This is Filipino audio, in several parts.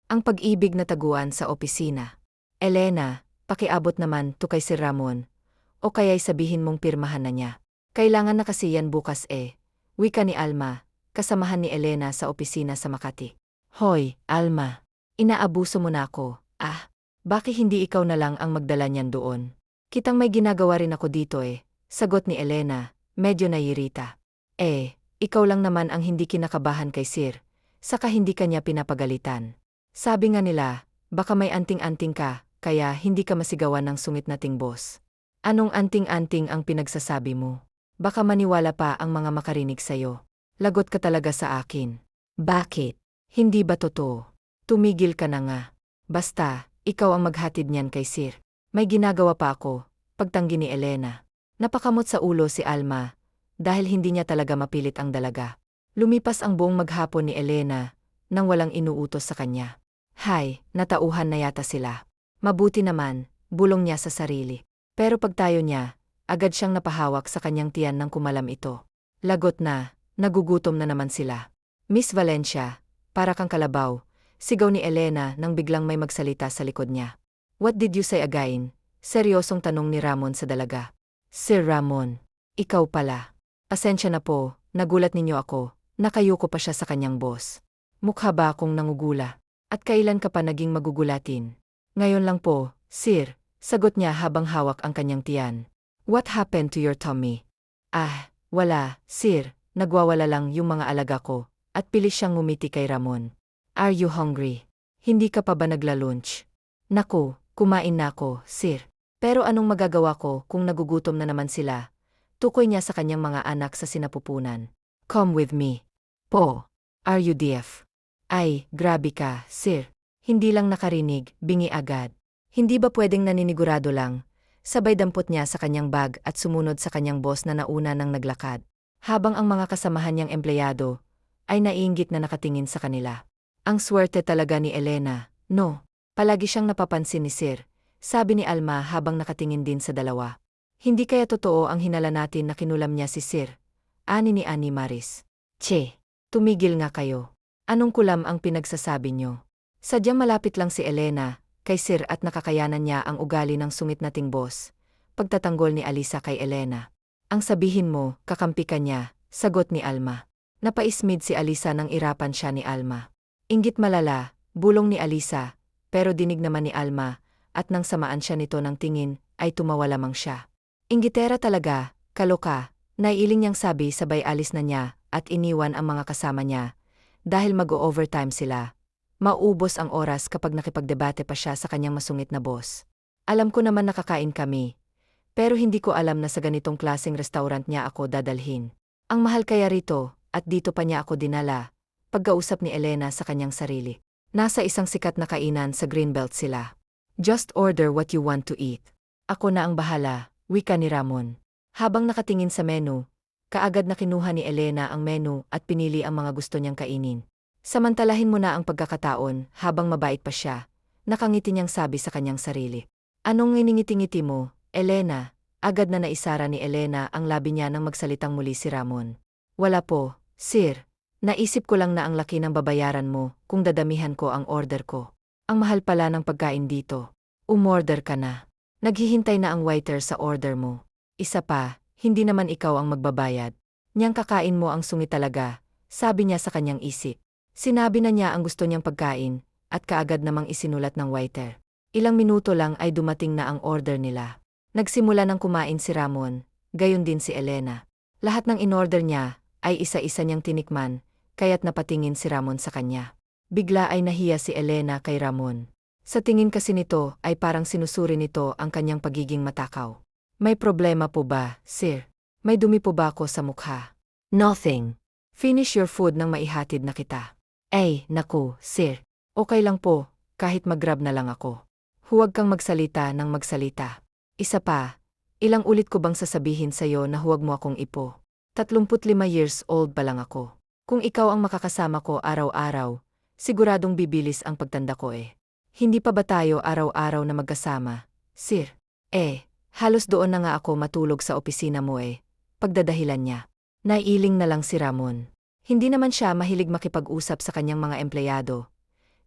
Ang pag-ibig na taguan sa opisina. Elena, pakiabot naman to kay Sir Ramon. O kaya'y sabihin mong pirmahan na niya. Kailangan na kasi yan bukas eh. Wika ni Alma, kasamahan ni Elena sa opisina sa Makati. Hoy, Alma. Inaabuso mo na ako. Bakit hindi ikaw na lang ang magdala niyan doon? Kitang may ginagawa rin ako dito eh. Sagot ni Elena, medyo naiirita. Ikaw lang naman ang hindi kinakabahan kay Sir. Saka hindi kanya pinapagalitan. Sabi nga nila, baka may anting-anting ka, kaya hindi ka masigawan ng sungit nating boss. Anong anting-anting ang pinagsasabi mo? Baka maniwala pa ang mga makarinig sa'yo. Lagot ka talaga sa akin. Bakit? Hindi ba totoo? Tumigil ka na nga. Basta, ikaw ang maghatid niyan kay Sir. May ginagawa pa ako, pagtanggi ni Elena. Napakamot sa ulo si Alma, dahil hindi niya talaga mapilit ang dalaga. Lumipas ang buong maghapon ni Elena, nang walang inuutos sa kanya. Hay, natauhan na yata sila. Mabuti naman, bulong niya sa sarili. Pero pagtayo niya, agad siyang napahawak sa kanyang tiyan nang kumalam ito. Lagot na, nagugutom na naman sila. Miss Valencia, para kang kalabaw, sigaw ni Elena nang biglang may magsalita sa likod niya. What did you say again? Seryosong tanong ni Ramon sa dalaga. Sir Ramon, ikaw pala. Pasensya na po, nagulat ninyo ako, nakayuko pa siya sa kanyang boss. Mukha ba akong nangugula? At kailan ka pa naging magugulatin? Ngayon lang po, Sir, sagot niya habang hawak ang kanyang tiyan. What happened to your tummy? Wala, Sir, nagwawala lang yung mga alaga ko, at pilis siyang ngumiti kay Ramon. Are you hungry? Hindi ka pa ba nagla-lunch? Naku, kumain na ako, Sir. Pero anong magagawa ko kung nagugutom na naman sila? Tukoy niya sa kanyang mga anak sa sinapupunan. Come with me. Po, are you deaf? Ay, grabe ka, Sir. Hindi lang nakarinig, bingi agad. Hindi ba pwedeng naninigurado lang? Sabay dampot niya sa kanyang bag at sumunod sa kanyang boss na nauna nang naglakad. Habang ang mga kasamahan niyang empleyado ay naiinggit na nakatingin sa kanila. Ang swerte talaga ni Elena, no? Palagi siyang napapansin ni Sir, sabi ni Alma habang nakatingin din sa dalawa. Hindi kaya totoo ang hinala natin na kinulam niya si Sir? Ani ni Ani Maris. Che, tumigil nga kayo. Anong kulam ang pinagsasabi niyo? Sadyang malapit lang si Elena kay Sir at nakakayanan niya ang ugali ng sungit nating boss. Pagtatanggol ni Alisa kay Elena. Ang sabihin mo, kakampi ka niya, sagot ni Alma. Napaismid si Alisa nang irapan siya ni Alma. Inggit malala, bulong ni Alisa, pero dinig naman ni Alma, at nang samaan siya nito ng tingin, ay tumawa lamang siya. Inggitera talaga, kaloka, naiiling niyang sabi sabay alis na niya at iniwan ang mga kasama niya. Dahil mag-o-overtime sila. Maubos ang oras kapag nakipagdebate pa siya sa kanyang masungit na boss. Alam ko naman nakakain kami. Pero hindi ko alam na sa ganitong klaseng restaurant niya ako dadalhin. Ang mahal kaya rito, at dito pa niya ako dinala. Pagkausap ni Elena sa kanyang sarili. Nasa isang sikat na kainan sa Greenbelt sila. Just order what you want to eat. Ako na ang bahala, wika ni Ramon. Habang nakatingin sa menu, kaagad na kinuha ni Elena ang menu at pinili ang mga gusto niyang kainin. Samantalahin mo na ang pagkakataon habang mabait pa siya, nakangiti niyang sabi sa kanyang sarili. Anong nginingiti-ngiti mo, Elena? Agad na naisara ni Elena ang labi niya nang magsalitang muli si Ramon. Wala po, Sir. Naisip ko lang na ang laki ng babayaran mo kung dadamihan ko ang order ko. Ang mahal pala ng pagkain dito. Umorder ka na. Naghihintay na ang waiter sa order mo. Isa pa, hindi naman ikaw ang magbabayad. Niyang kakain mo ang sungi talaga, sabi niya sa kanyang isip. Sinabi na niya ang gusto niyang pagkain, at kaagad namang isinulat ng waiter. Ilang minuto lang ay dumating na ang order nila. Nagsimula ng kumain si Ramon, gayon din si Elena. Lahat ng inorder niya ay isa-isa niyang tinikman, kaya't napatingin si Ramon sa kanya. Bigla ay nahiya si Elena kay Ramon. Sa tingin kasi nito ay parang sinusuri nito ang kanyang pagiging matakaw. May problema po ba, Sir? May dumi po ba ako sa mukha? Nothing. Finish your food nang maihatid na kita. Naku, Sir. Okay lang po, kahit mag-grab na lang ako. Huwag kang magsalita nang magsalita. Isa pa, ilang ulit ko bang sasabihin sa'yo na huwag mo akong ipo? 35 years old pa lang ako. Kung ikaw ang makakasama ko araw-araw, siguradong bibilis ang pagtanda ko eh. Hindi pa ba tayo araw-araw na magkasama, Sir? Halos doon na nga ako matulog sa opisina mo eh. Pagdadahilan niya. Naiiling na lang si Ramon. Hindi naman siya mahilig makipag-usap sa kanyang mga empleyado.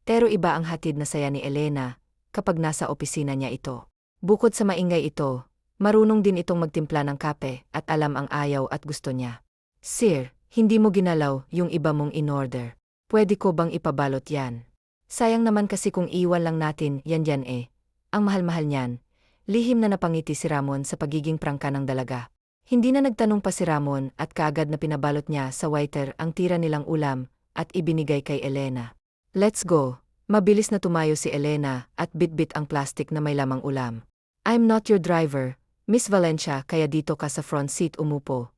Pero iba ang hatid na saya ni Elena kapag nasa opisina niya ito. Bukod sa maingay ito, marunong din itong magtimpla ng kape at alam ang ayaw at gusto niya. Sir, hindi mo ginalaw yung iba mong in-order. Pwede ko bang ipabalot yan? Sayang naman kasi kung iwan lang natin yan dyan eh. Ang mahal-mahal niyan. Lihim na napangiti si Ramon sa pagiging prangka ng dalaga. Hindi na nagtanong pa si Ramon at kaagad na pinabalot niya sa waiter ang tira nilang ulam at ibinigay kay Elena. Let's go. Mabilis na tumayo si Elena at bitbit ang plastic na may lamang ulam. I'm not your driver, Miss Valencia, kaya dito ka sa front seat umupo.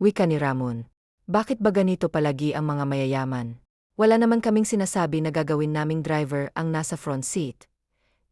Wika ni Ramon. Bakit ba ganito palagi ang mga mayayaman? Wala naman kaming sinasabi na gagawin naming driver ang nasa front seat.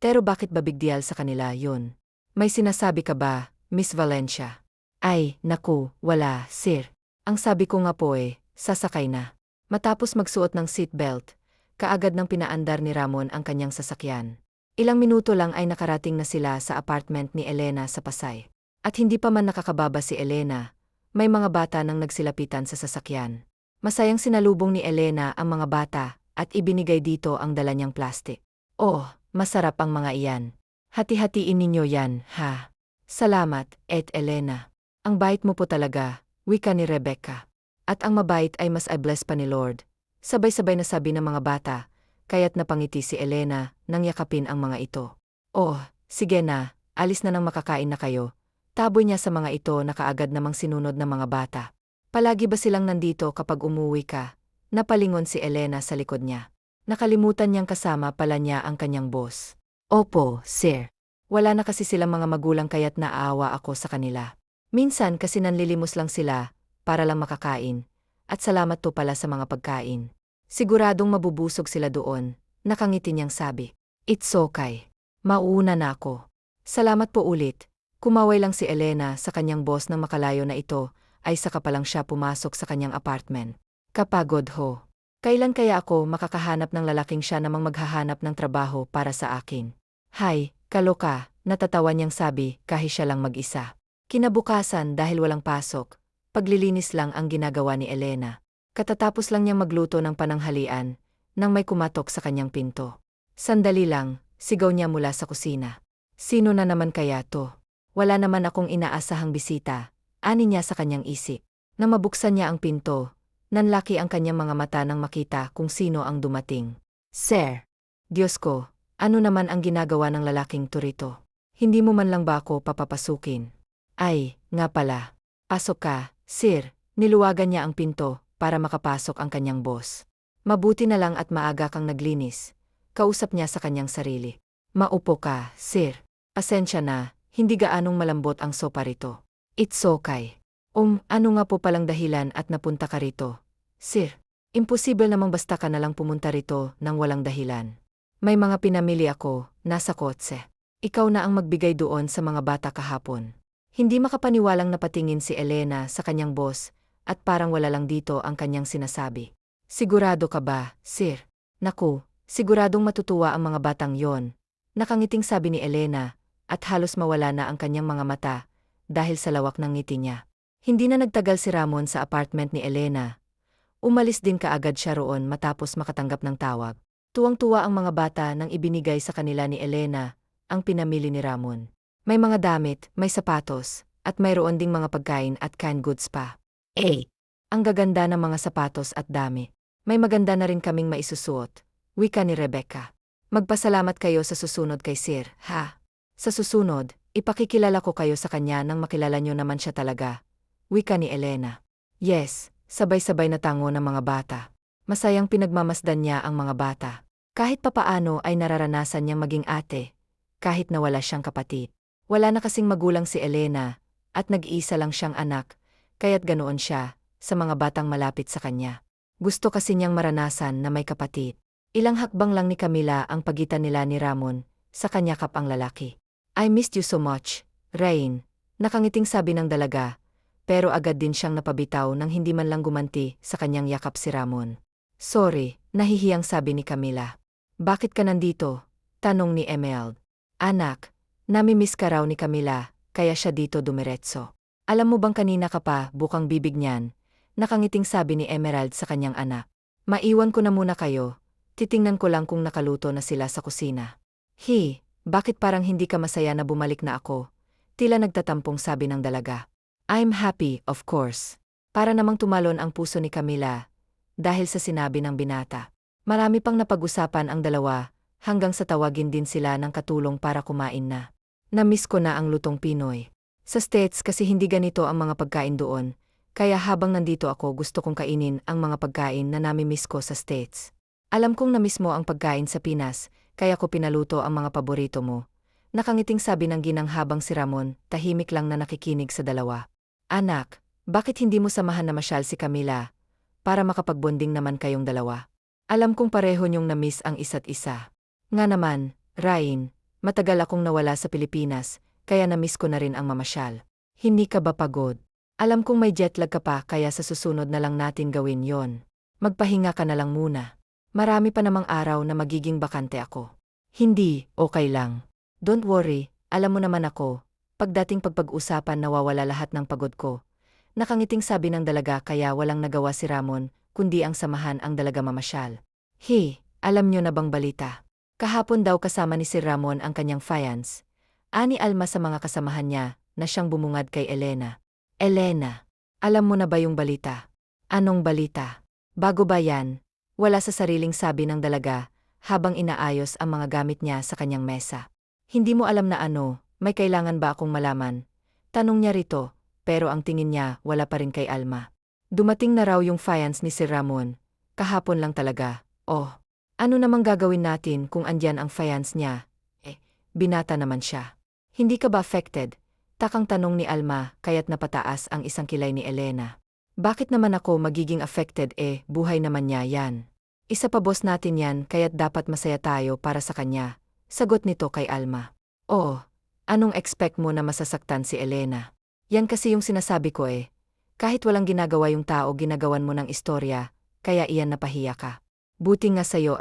Pero bakit ba big deal sa kanila yun? May sinasabi ka ba, Miss Valencia? Ay, naku, wala, sir. Ang sabi ko nga po sasakay na. Matapos magsuot ng seatbelt, kaagad nang pinaandar ni Ramon ang kanyang sasakyan. Ilang minuto lang ay nakarating na sila sa apartment ni Elena sa Pasay. At hindi pa man nakakababa si Elena, may mga bata nang nagsilapitan sa sasakyan. Masayang sinalubong ni Elena ang mga bata at ibinigay dito ang dala niyang plastic. Oh, masarap ang mga iyan. Hati-hatiin ninyo yan, ha? Salamat, Elena. Ang bait mo po talaga, wika ni Rebecca. At ang mabait ay mas i-bless pa ni Lord. Sabay-sabay na sabi ng mga bata, kaya't napangiti si Elena nang yakapin ang mga ito. Oh, sige na, alis na nang makakain na kayo. Taboy niya sa mga ito na kaagad namang sinunod ng mga bata. Palagi ba silang nandito kapag umuwi ka? Napalingon si Elena sa likod niya. Nakalimutan niyang kasama pala niya ang kanyang boss. Opo, sir. Wala na kasi silang mga magulang kaya't naaawa ako sa kanila. Minsan kasi nanlilimos lang sila para lang makakain. At salamat to pala sa mga pagkain. Siguradong mabubusog sila doon. Nakangiti niyang sabi. It's okay. Mauuna na ako. Salamat po ulit. Kumaway lang si Elena sa kanyang boss nang makalayo na ito ay saka pa lang siya pumasok sa kanyang apartment. Kapagod ho. Kailan kaya ako makakahanap ng lalaking siya namang maghahanap ng trabaho para sa akin? Hay, kaloka, natatawa niyang sabi kahit siya lang mag-isa. Kinabukasan dahil walang pasok, paglilinis lang ang ginagawa ni Elena. Katatapos lang niyang magluto ng pananghalian nang may kumatok sa kanyang pinto. Sandali lang, sigaw niya mula sa kusina. Sino na naman kaya to? Wala naman akong inaasahang bisita, ani niya sa kanyang isip. Nang mabuksan niya ang pinto, nanlaki ang kanyang mga mata nang makita kung sino ang dumating. Sir! Diyos ko, ano naman ang ginagawa ng lalaking turito? Hindi mo man lang ba ako papapasukin? Ay, nga pala. Pasok ka, sir. Niluwagan niya ang pinto para makapasok ang kanyang boss. Mabuti na lang at maaga kang naglinis. Kausap niya sa kanyang sarili. Maupo ka, sir. Pasensya na, hindi gaanong malambot ang sopa rito. It's okay. Ano nga po palang dahilan at napunta ka rito? Sir, imposible namang basta ka nalang pumunta rito nang walang dahilan. May mga pinamili ako, nasa kotse. Ikaw na ang magbigay doon sa mga bata kahapon. Hindi makapaniwalang napatingin si Elena sa kanyang boss at parang wala lang dito ang kanyang sinasabi. Sigurado ka ba, sir? Naku, siguradong matutuwa ang mga batang yon. Nakangiting sabi ni Elena at halos mawala na ang kanyang mga mata dahil sa lawak ng ngiti niya. Hindi na nagtagal si Ramon sa apartment ni Elena. Umalis din kaagad siya roon matapos makatanggap ng tawag. Tuwang-tuwa ang mga bata nang ibinigay sa kanila ni Elena ang pinamili ni Ramon. May mga damit, may sapatos, at mayroon ding mga pagkain at canned goods pa. Ang gaganda ng mga sapatos at dami. May maganda na rin kaming maisusuot, wika ni Rebecca. Magpasalamat kayo sa susunod kay Sir, ha? Sa susunod, ipakikilala ko kayo sa kanya nang makilala nyo naman siya talaga, wika ni Elena. Yes, sabay-sabay na tango ng mga bata. Masayang pinagmamasdan niya ang mga bata. Kahit papaano ay nararanasan niyang maging ate, kahit na wala siyang kapatid. Wala na kasing magulang si Elena, at nag-iisa lang siyang anak, kaya't ganoon siya sa mga batang malapit sa kanya. Gusto kasi niyang maranasan na may kapatid. Ilang hakbang lang ni Camila ang pagitan nila ni Ramon, sa kanya kap ang lalaki. I missed you so much, Rain, nakangiting sabi ng dalaga, pero agad din siyang napabitaw nang hindi man lang gumanti sa kanyang yakap si Ramon. Sorry, nahihiyang sabi ni Camila. Bakit ka nandito? Tanong ni Emerald. Anak, namimiss ka raw ni Camila, kaya siya dito dumiretso. Alam mo bang kanina ka pa bukang bibig niyan? Nakangiting sabi ni Emerald sa kanyang anak. Maiwan ko na muna kayo, Titingnan ko lang kung nakaluto na sila sa kusina. Bakit parang hindi ka masaya na bumalik na ako? Tila nagtatampong sabi ng dalaga. I'm happy, of course. Para namang tumalon ang puso ni Camila dahil sa sinabi ng binata. Marami pang napag-usapan ang dalawa hanggang sa tawagin din sila ng katulong para kumain na. Na-miss ko na ang lutong Pinoy. Sa States kasi hindi ganito ang mga pagkain doon, kaya habang nandito ako gusto kong kainin ang mga pagkain na nami-miss ko sa States. Alam kong na-miss mo ang pagkain sa Pinas, kaya ko pinaluto ang mga paborito mo. Nakangiting sabi ng ginang habang si Ramon, tahimik lang na nakikinig sa dalawa. Anak, bakit hindi mo samahan na masyal si Camila? Para makapagbonding naman kayong dalawa. Alam kong pareho niyong na-miss ang isa't isa. Nga naman, Ryan, matagal akong nawala sa Pilipinas, kaya na-miss ko na rin ang mamasyal. Hindi ka ba pagod? Alam kong may jetlag ka pa kaya sa susunod na lang natin gawin yon. Magpahinga ka na lang muna. Marami pa namang araw na magiging bakante ako. Hindi, okay lang. Don't worry, alam mo naman ako, pagdating pagpag-usapan nawawala lahat ng pagod ko. Nakangiting sabi ng dalaga kaya walang nagawa si Ramon, kundi ang samahan ang dalaga mamasyal. Alam nyo na bang balita? Kahapon daw kasama ni si Ramon ang kanyang fiance. Ani Alma sa mga kasamahan niya na siyang bumungad kay Elena. Elena, alam mo na ba yung balita? Anong balita? Bago ba yan? Wala sa sariling sabi ng dalaga habang inaayos ang mga gamit niya sa kanyang mesa. Hindi mo alam na ano, may kailangan ba akong malaman? Tanong niya rito, pero ang tingin niya wala pa rin kay Alma. Dumating na raw yung fiance ni Sir Ramon. Kahapon lang talaga. Oh, ano namang gagawin natin kung andyan ang fiance niya? Binata naman siya. Hindi ka ba affected? Takang tanong ni Alma kaya't napataas ang isang kilay ni Elena. Bakit naman ako magiging affected buhay naman niya yan. Isa pa boss natin yan kaya't dapat masaya tayo para sa kanya. Sagot nito kay Alma. Oo, anong expect mo na masasaktan si Elena? Yan kasi yung sinasabi ko Kahit walang ginagawa yung tao ginagawan mo ng istorya, kaya iyan napahiya ka. Buti nga sa'yo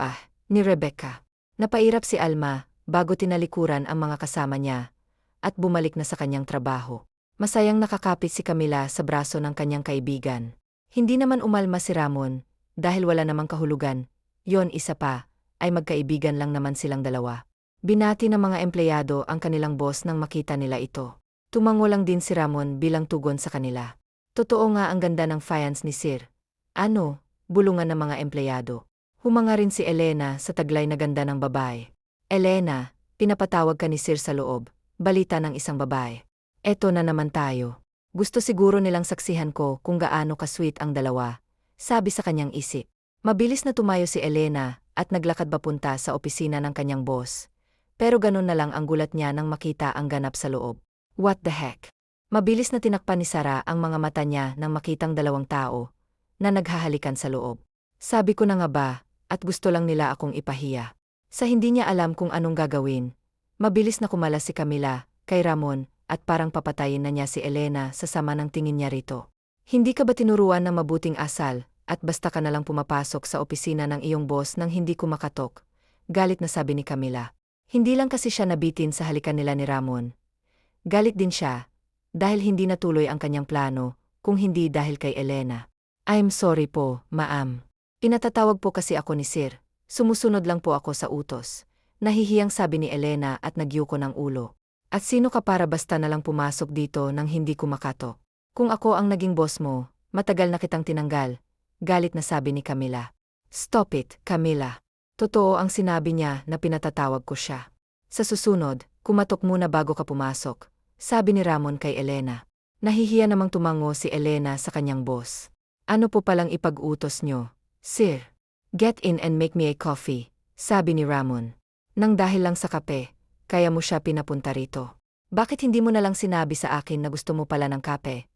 ni Rebecca. Napairap si Alma bago tinalikuran ang mga kasama niya at bumalik na sa kanyang trabaho. Masayang nakakapit si Camila sa braso ng kanyang kaibigan. Hindi naman umalma si Ramon, dahil wala namang kahulugan. Yon isa pa, ay magkaibigan lang naman silang dalawa. Binati ng mga empleyado ang kanilang boss nang makita nila ito. Tumango lang din si Ramon bilang tugon sa kanila. Totoo nga ang ganda ng fiance ni Sir. Ano, bulungan ng mga empleyado. Humanga rin si Elena sa taglay na ganda ng babae. Elena, pinapatawag ka ni Sir sa loob, balita ng isang babae. Eto na naman tayo. Gusto siguro nilang saksihan ko kung gaano ka-sweet ang dalawa, sabi sa kanyang isip. Mabilis na tumayo si Elena at naglakad papunta sa opisina ng kanyang boss. Pero ganun na lang ang gulat niya nang makita ang ganap sa loob. What the heck? Mabilis na tinakpan ni Sara ang mga mata niya nang makitang dalawang tao na naghahalikan sa loob. Sabi ko na nga ba, at gusto lang nila akong ipahiya. Sa hindi niya alam kung anong gagawin, mabilis na kumalas si Camila kay Ramon at parang papatayin na niya si Elena sa sama ng tingin niya rito. Hindi ka ba tinuruan ng mabuting asal at basta ka nalang pumapasok sa opisina ng iyong boss nang hindi kumakatok? Galit na sabi ni Camila. Hindi lang kasi siya nabitin sa halikan nila ni Ramon. Galit din siya dahil hindi natuloy ang kanyang plano kung hindi dahil kay Elena. I'm sorry po, ma'am. Pinatatawag po kasi ako ni Sir. Sumusunod lang po ako sa utos. Nahihiyang sabi ni Elena at nagyuko ng ulo. At sino ka para basta nalang pumasok dito nang hindi kumakatok? Kung ako ang naging boss mo, matagal na kitang tinanggal. Galit na sabi ni Camila. Stop it, Camila. Totoo ang sinabi niya na pinatatawag ko siya. Sa susunod, kumatok muna bago ka pumasok, sabi ni Ramon kay Elena. Nahihiya namang tumango si Elena sa kanyang boss. Ano po palang ipag-utos nyo? Sir, get in and make me a coffee, sabi ni Ramon. Nang dahil lang sa kape, kaya mo siya pinapunta rito. Bakit hindi mo na lang sinabi sa akin na gusto mo pala ng kape?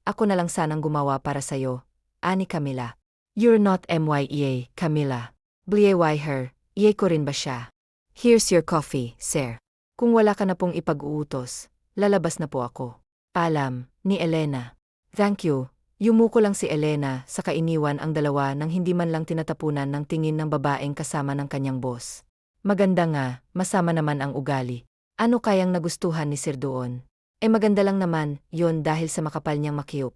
Ako na lang sanang gumawa para sa'yo, ani Camila. You're not MYEA, Camila. Bliyay her, iye ko rin ba siya? Here's your coffee, sir. Kung wala ka na pong ipag-uutos, lalabas na po ako. Alam, ni Elena. Thank you. Yumuko lang si Elena sa kainiwan ang dalawa nang hindi man lang tinatapunan ng tingin ng babaeng kasama ng kanyang boss. Maganda nga, masama naman ang ugali. Ano kayang nagustuhan ni Sir doon? Maganda lang naman, yon dahil sa makapal niyang makyup.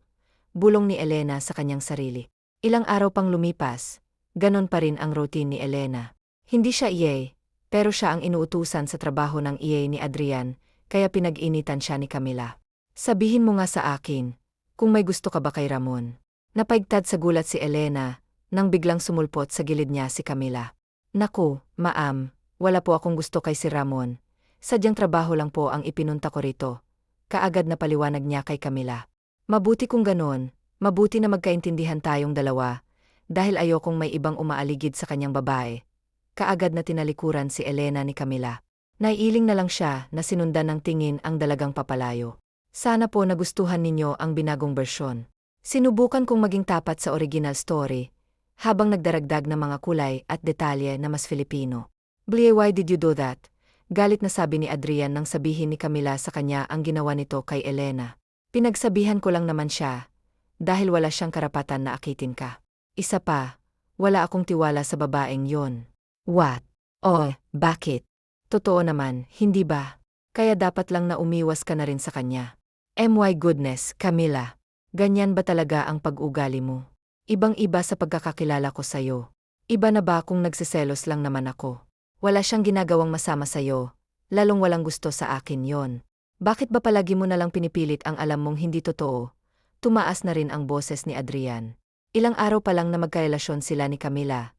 Bulong ni Elena sa kanyang sarili. Ilang araw pang lumipas, ganon pa rin ang routine ni Elena. Hindi siya EA, pero siya ang inuutusan sa trabaho ng EA ni Adrian, kaya pinag-initan siya ni Camila. Sabihin mo nga sa akin, kung may gusto ka ba kay Ramon? Napaigtad sa gulat si Elena, nang biglang sumulpot sa gilid niya si Camila. Naku, ma'am, wala po akong gusto kay si Ramon. Sadyang trabaho lang po ang ipinunta ko rito. Kaagad na paliwanag niya kay Camila. Mabuti kung ganon, mabuti na magkaintindihan tayong dalawa, dahil ayokong may ibang umaaligid sa kanyang babae. Kaagad na tinalikuran si Elena ni Camila. Naiiling na lang siya na sinundan ng tingin ang dalagang papalayo. Sana po nagustuhan ninyo ang binagong bersyon. Sinubukan kong maging tapat sa original story, habang nagdaragdag ng mga kulay at detalye na mas Filipino. Blie, why did you do that? Galit na sabi ni Adrian nang sabihin ni Camila sa kanya ang ginawa nito kay Elena. Pinagsabihan ko lang naman siya, dahil wala siyang karapatan na akitin ka. Isa pa, wala akong tiwala sa babaeng yon. What? Oh, bakit? Totoo naman, hindi ba? Kaya dapat lang na umiwas ka na rin sa kanya. My goodness, Camila. Ganyan ba talaga ang pag-ugali mo? Ibang-iba sa pagkakakilala ko sa'yo. Iba na ba kung nagsiselos lang naman ako? Wala siyang ginagawang masama sa'yo, lalong walang gusto sa akin yon. Bakit ba palagi mo nalang pinipilit ang alam mong hindi totoo? Tumaas na rin ang boses ni Adrian. Ilang araw pa lang na magkarelasyon sila ni Camila,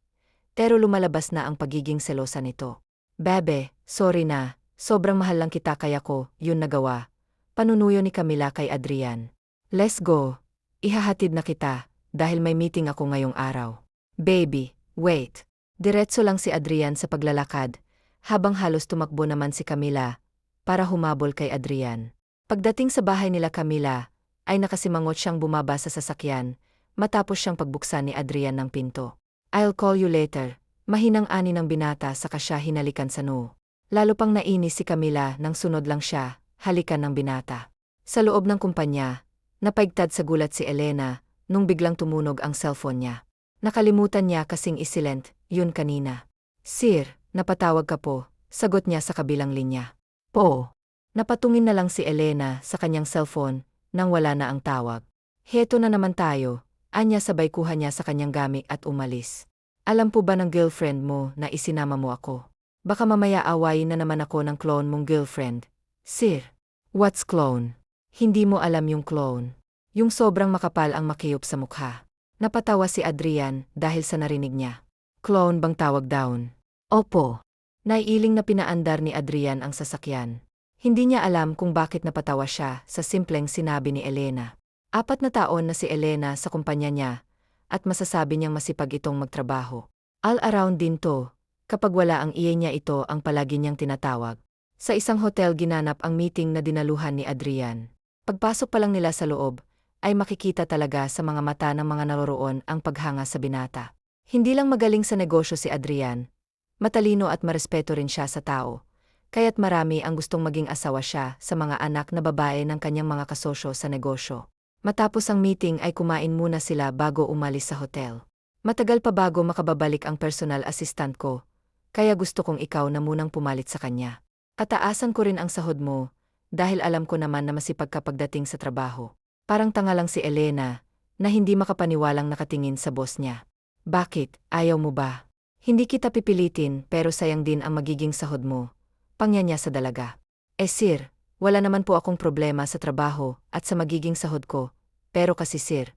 pero lumalabas na ang pagiging selosa nito. Bebe, sorry na, sobrang mahal lang kita kaya ko, yun nagawa. Panunuyo ni Camila kay Adrian. Let's go. Ihahatid na kita, dahil may meeting ako ngayong araw. Baby, wait. Diretso lang si Adrian sa paglalakad, habang halos tumakbo naman si Camila, para humabol kay Adrian. Pagdating sa bahay nila Camila, ay nakasimangot siyang bumaba sa sasakyan, matapos siyang pagbuksan ni Adrian ng pinto. I'll call you later. Mahinang ani ng binata saka siya hinalikan sa noo. Lalo pang nainis si Camila nang sunod lang siya, halikan ng binata. Sa loob ng kumpanya, napaigtad sa gulat si Elena, nung biglang tumunog ang cellphone niya. Nakalimutan niya kasing isilent, yun kanina. Sir, napatawag ka po, sagot niya sa kabilang linya. Po. Napatungin na lang si Elena sa kanyang cellphone, nang wala na ang tawag. Heto na naman tayo, anya sabay kuha niya sa kanyang gamit at umalis. Alam po ba ng girlfriend mo na isinama mo ako? Baka mamaya awayin na naman ako ng clone mong girlfriend. Sir, what's clone? Hindi mo alam yung clone. Yung sobrang makapal ang makiyop sa mukha. Napatawa si Adrian dahil sa narinig niya. Clone bang tawag down? Opo. Naiiling na pinaandar ni Adrian ang sasakyan. Hindi niya alam kung bakit napatawa siya sa simpleng sinabi ni Elena. 4 na taon na si Elena sa kumpanya niya, at masasabi niyang masipag itong magtrabaho. All around din to, kapag wala ang iya niya ito ang palagi niyang tinatawag. Sa isang hotel ginanap ang meeting na dinaluhan ni Adrian. Pagpasok pa lang nila sa loob, ay makikita talaga sa mga mata ng mga naroroon ang paghanga sa binata. Hindi lang magaling sa negosyo si Adrian, matalino at marespeto rin siya sa tao, kaya't marami ang gustong maging asawa siya sa mga anak na babae ng kanyang mga kasosyo sa negosyo. Matapos ang meeting ay kumain muna sila bago umalis sa hotel. Matagal pa bago makababalik ang personal assistant ko, kaya gusto kong ikaw na munang pumalit sa kanya. Kataasan ko rin ang sahod mo, dahil alam ko naman na masipag ka pagdating sa trabaho. Parang tanga lang si Elena, na hindi makapaniwalang nakatingin sa boss niya. Bakit, ayaw mo ba? Hindi kita pipilitin pero sayang din ang magiging sahod mo. Pangya niya sa dalaga. Sir, wala naman po akong problema sa trabaho at sa magiging sahod ko. Pero kasi sir,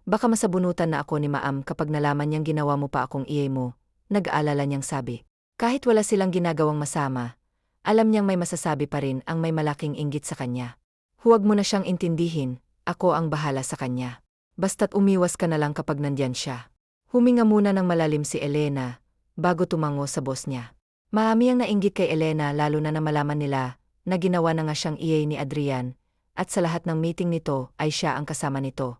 baka masabunutan na ako ni Maam kapag nalaman niyang ginawa mo pa akong EA mo, nag-aalala niyang sabi. Kahit wala silang ginagawang masama, alam niyang may masasabi pa rin ang may malaking inggit sa kanya. Huwag mo na siyang intindihin, ako ang bahala sa kanya. Basta't umiwas ka na lang kapag nandyan siya. Huminga muna ng malalim si Elena, bago tumango sa boss niya. Marami ang nainggit kay Elena lalo na malaman nila na ginawa na nga siyang EA ni Adrian, at sa lahat ng meeting nito ay siya ang kasama nito.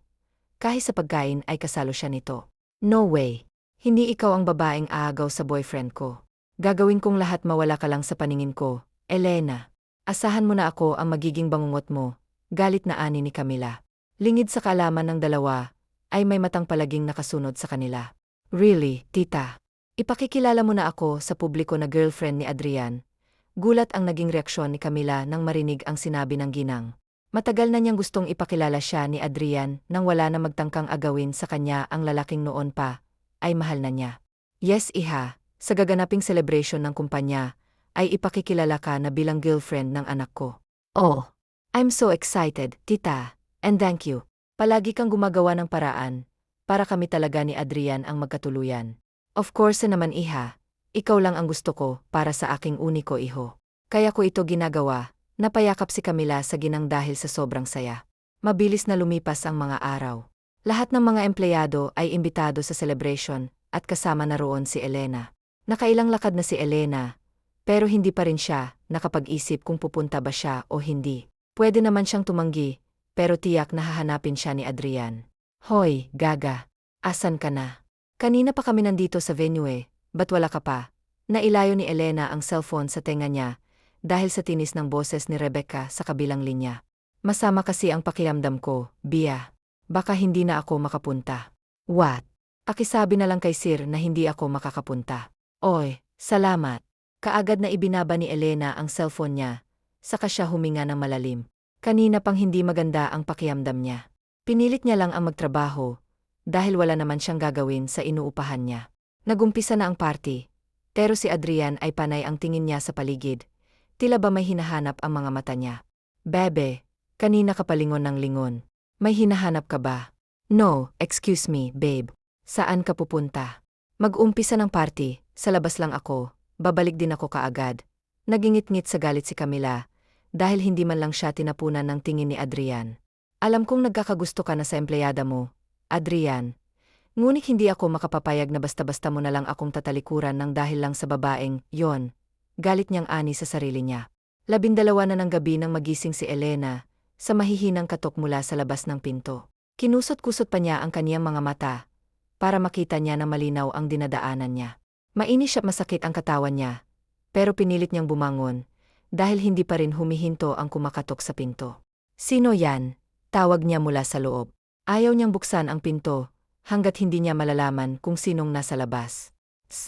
Kahit sa pagkain ay kasalo siya nito. No way. Hindi ikaw ang babaeng aagaw sa boyfriend ko. Gagawin kong lahat mawala ka lang sa paningin ko, Elena. Asahan mo na ako ang magiging bangungot mo, galit na ani ni Camila. Lingid sa kaalaman ng dalawa, ay may matang palaging nakasunod sa kanila. Really, tita? Ipakikilala mo na ako sa publiko na girlfriend ni Adrian. Gulat ang naging reaksyon ni Camila nang marinig ang sinabi ng ginang. Matagal na niyang gustong ipakilala siya ni Adrian nang wala na magtangkang agawin sa kanya ang lalaking noon pa, ay mahal na niya. Yes, iha, sa gaganaping celebration ng kumpanya, ay ipakikilala ka na bilang girlfriend ng anak ko. Oh, I'm so excited, tita, and thank you. Palagi kang gumagawa ng paraan, para kami talaga ni Adrian ang magkatuluyan. Of course naman iha, ikaw lang ang gusto ko para sa aking uniko iho. Kaya ko ito ginagawa, napayakap si Camila sa ginang dahil sa sobrang saya. Mabilis na lumipas ang mga araw. Lahat ng mga empleyado ay imbitado sa celebration at kasama na roon si Elena. Nakailang lakad na si Elena, pero hindi pa rin siya nakapag-isip kung pupunta ba siya o hindi. Pwede naman siyang tumanggi, pero tiyak na hahanapin siya ni Adrian. Hoy, Gaga, asan ka na? Kanina pa kami nandito sa venue eh, ba't wala ka pa? Nailayo ni Elena ang cellphone sa tenga niya dahil sa tinis ng boses ni Rebecca sa kabilang linya. Masama kasi ang pakiramdam ko, Bia. Baka hindi na ako makapunta. What? Pakisabi na lang kay Sir na hindi ako makakapunta. Oy, salamat. Kaagad na ibinaba ni Elena ang cellphone niya, saka siya huminga ng malalim. Kanina pang hindi maganda ang pakiramdam niya. Pinilit niya lang ang magtrabaho, dahil wala naman siyang gagawin sa inuupahan niya. Nagumpisa na ang party, pero si Adrian ay panay ang tingin niya sa paligid. Tila ba may hinahanap ang mga mata niya. Bebe, kanina ka palingon ng lingon. May hinahanap ka ba? No, excuse me, babe. Saan ka pupunta? Mag-umpisa ng party, sa labas lang ako, babalik din ako kaagad. Nagingit-ngit sa galit si Camila, dahil hindi man lang siya tinapunan ng tingin ni Adrian. Alam kong nagkakagusto ka na sa empleyada mo, Adrian. Ngunit hindi ako makapapayag na basta-basta mo na lang akong tatalikuran ng dahil lang sa babaeng, yon. Galit niyang ani sa sarili niya. 12 na ng gabi nang magising si Elena, sa mahihinang katok mula sa labas ng pinto. Kinusot-kusot pa niya ang kaniyang mga mata, para makita niya na malinaw ang dinadaanan niya. Mainis at masakit ang katawan niya, pero pinilit niyang bumangon, dahil hindi pa rin humihinto ang kumakatok sa pinto. Sino yan? Tawag niya mula sa loob. Ayaw niyang buksan ang pinto, hanggat hindi niya malalaman kung sinong nasa labas.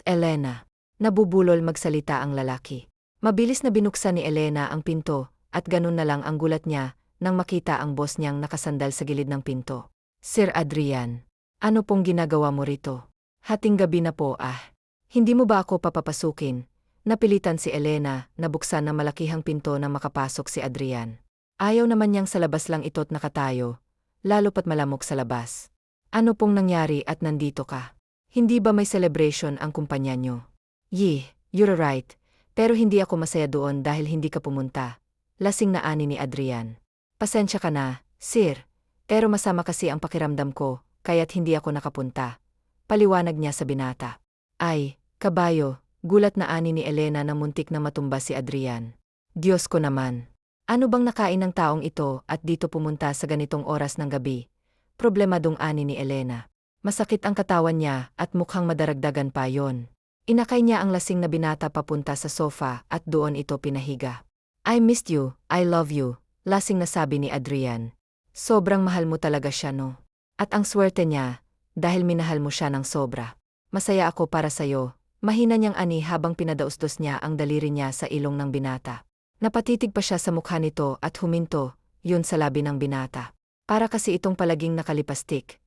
Elena. Nabubulol magsalita ang lalaki. Mabilis na binuksan ni Elena ang pinto, at ganun na lang ang gulat niya nang makita ang boss niyang nakasandal sa gilid ng pinto. Sir Adrian, ano pong ginagawa mo rito? Hating gabi na po ah. Hindi mo ba ako papapasukin? Napilitan si Elena na buksan ng malakihang pinto na makapasok si Adrian. Ayaw naman niyang sa labas lang ito't nakatayo, lalo pat malamok sa labas. Ano pong nangyari at nandito ka? Hindi ba may celebration ang kumpanya niyo? You're right, pero hindi ako masaya doon dahil hindi ka pumunta. Lasing na ani ni Adrian. Pasensya ka na, sir, pero masama kasi ang pakiramdam ko, kaya't hindi ako nakapunta. Paliwanag niya sa binata. Ay, kabayo, gulat na ani ni Elena na muntik na matumba si Adrian. Diyos ko naman. Ano bang nakain ng taong ito at dito pumunta sa ganitong oras ng gabi? Problemadong ani ni Elena. Masakit ang katawan niya at mukhang madaragdagan pa yon. Inakay niya ang lasing na binata papunta sa sofa at doon ito pinahiga. I missed you, I love you, lasing na sabi ni Adrian. Sobrang mahal mo talaga siya no? At ang swerte niya, dahil minahal mo siya ng sobra. Masaya ako para sayo, mahina niyang ani habang pinadausdos niya ang daliri niya sa ilong ng binata. Napatitig pa siya sa mukha nito at huminto, yun sa labi ng binata. Para kasi itong palaging nakalipastik.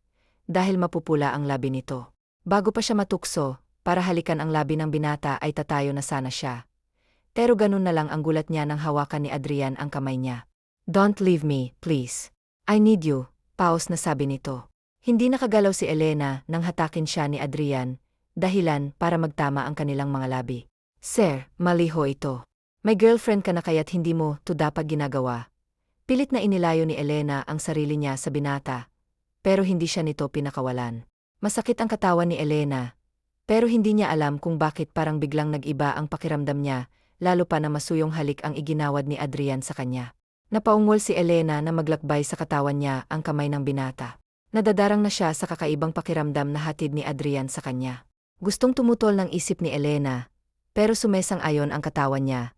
Dahil mapupula ang labi nito. Bago pa siya matukso, para halikan ang labi ng binata ay tatayo na sana siya. Pero ganun na lang ang gulat niya nang hawakan ni Adrian ang kamay niya. Don't leave me, please. I need you, paus na sabi nito. Hindi nakagalaw si Elena nang hatakin siya ni Adrian, dahilan para magtama ang kanilang mga labi. Sir, maliho ito. May girlfriend ka na kaya't hindi mo to dapat ginagawa. Pilit na inilayo ni Elena ang sarili niya sa binata, pero hindi siya nito pinakawalan. Masakit ang katawan ni Elena, pero hindi niya alam kung bakit parang biglang nag-iba ang pakiramdam niya, lalo pa na masuyong halik ang iginawad ni Adrian sa kanya. Napaungol si Elena na maglakbay sa katawan niya ang kamay ng binata. Nadadarang na siya sa kakaibang pakiramdam na hatid ni Adrian sa kanya. Gustong tumutol ng isip ni Elena, pero sumesang-ayon ang katawan niya.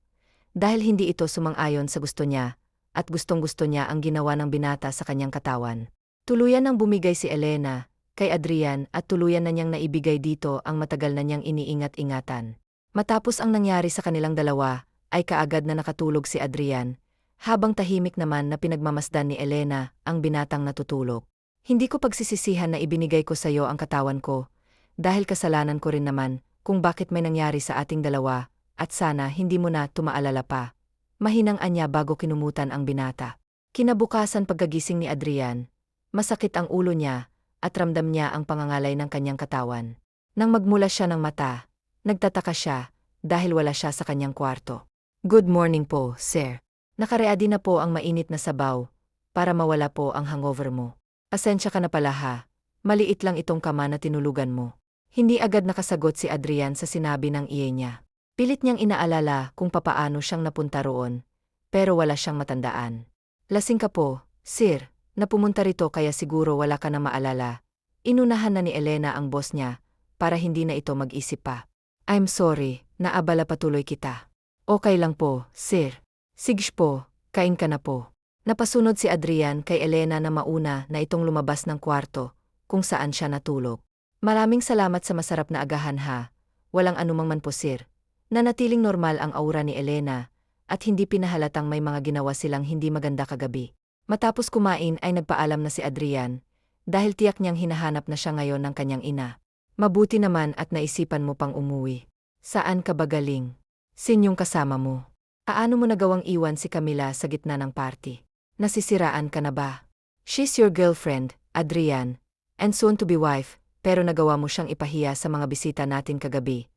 Dahil hindi ito sumang-ayon sa gusto niya, at gustong-gusto niya ang ginawa ng binata sa kanyang katawan. Tuluyan nang bumigay si Elena kay Adrian at tuluyan na niyang naibigay dito ang matagal na niyang iniingat-ingatan. Matapos ang nangyari sa kanilang dalawa, ay kaagad na nakatulog si Adrian, habang tahimik naman na pinagmamasdan ni Elena ang binatang natutulog. Hindi ko pagsisisihan na ibinigay ko sa iyo ang katawan ko, Dahil kasalanan ko rin naman kung bakit may nangyari sa ating dalawa, at sana hindi mo na tumaalala pa. Mahinang anya bago kinumutan ang binata. Kinabukasan pagkagising ni Adrian, masakit ang ulo niya at ramdam niya ang pangangalay ng kanyang katawan. Nang magmula siya ng mata, nagtataka siya dahil wala siya sa kanyang kwarto. Good morning po, sir. Nakaready na po ang mainit na sabaw para mawala po ang hangover mo. Pasensya ka na pala ha, maliit lang itong kama na tinulugan mo. Hindi agad nakasagot si Adrian sa sinabi ng iye niya. Pilit niyang inaalala kung papaano siyang napunta roon, pero wala siyang matandaan. Lasing ka po, sir, na pumunta rito kaya siguro wala ka na maalala. Inunahan na ni Elena ang boss niya, para hindi na ito mag-isip pa. I'm sorry, naabala patuloy kita. Okay lang po, sir. Sige po, kain ka na po. Napasunod si Adrian kay Elena na mauna na itong lumabas ng kwarto, kung saan siya natulog. Maraming salamat sa masarap na agahan ha. Walang anumang man po sir. Nanatiling normal ang aura ni Elena, at hindi pinahalatang may mga ginawa silang hindi maganda kagabi. Matapos kumain ay nagpaalam na si Adrian, dahil tiyak niyang hinahanap na siya ngayon ng kanyang ina. Mabuti naman at naisipan mo pang umuwi. Saan ka ba galing? Sinyong kasama mo? Paano mo nagawang iwan si Camila sa gitna ng party? Nasisiraan ka na ba? She's your girlfriend, Adrian, and soon to be wife, pero nagawa mo siyang ipahiya sa mga bisita natin kagabi.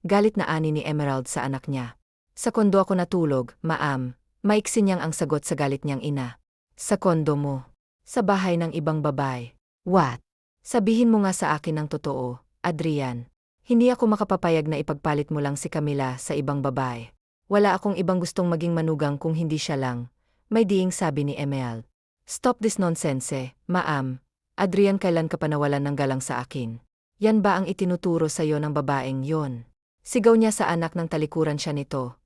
Galit na ani ni Emerald sa anak niya. Sa kondo ako natulog, ma'am. Maiksi niyang ang sagot sa galit niyang ina. Sa kondo mo? Sa bahay ng ibang babae. What? Sabihin mo nga sa akin ng totoo, Adrian. Hindi ako makapapayag na ipagpalit mo lang si Camila sa ibang babae. Wala akong ibang gustong maging manugang kung hindi siya lang. May diing sabi ni Emerald. Stop this nonsense, ma'am. Adrian, kailan ka pa nawalan ng galang sa akin? Yan ba ang itinuturo sa'yo ng babaeng yon? Sigaw niya sa anak ng talikuran siya nito.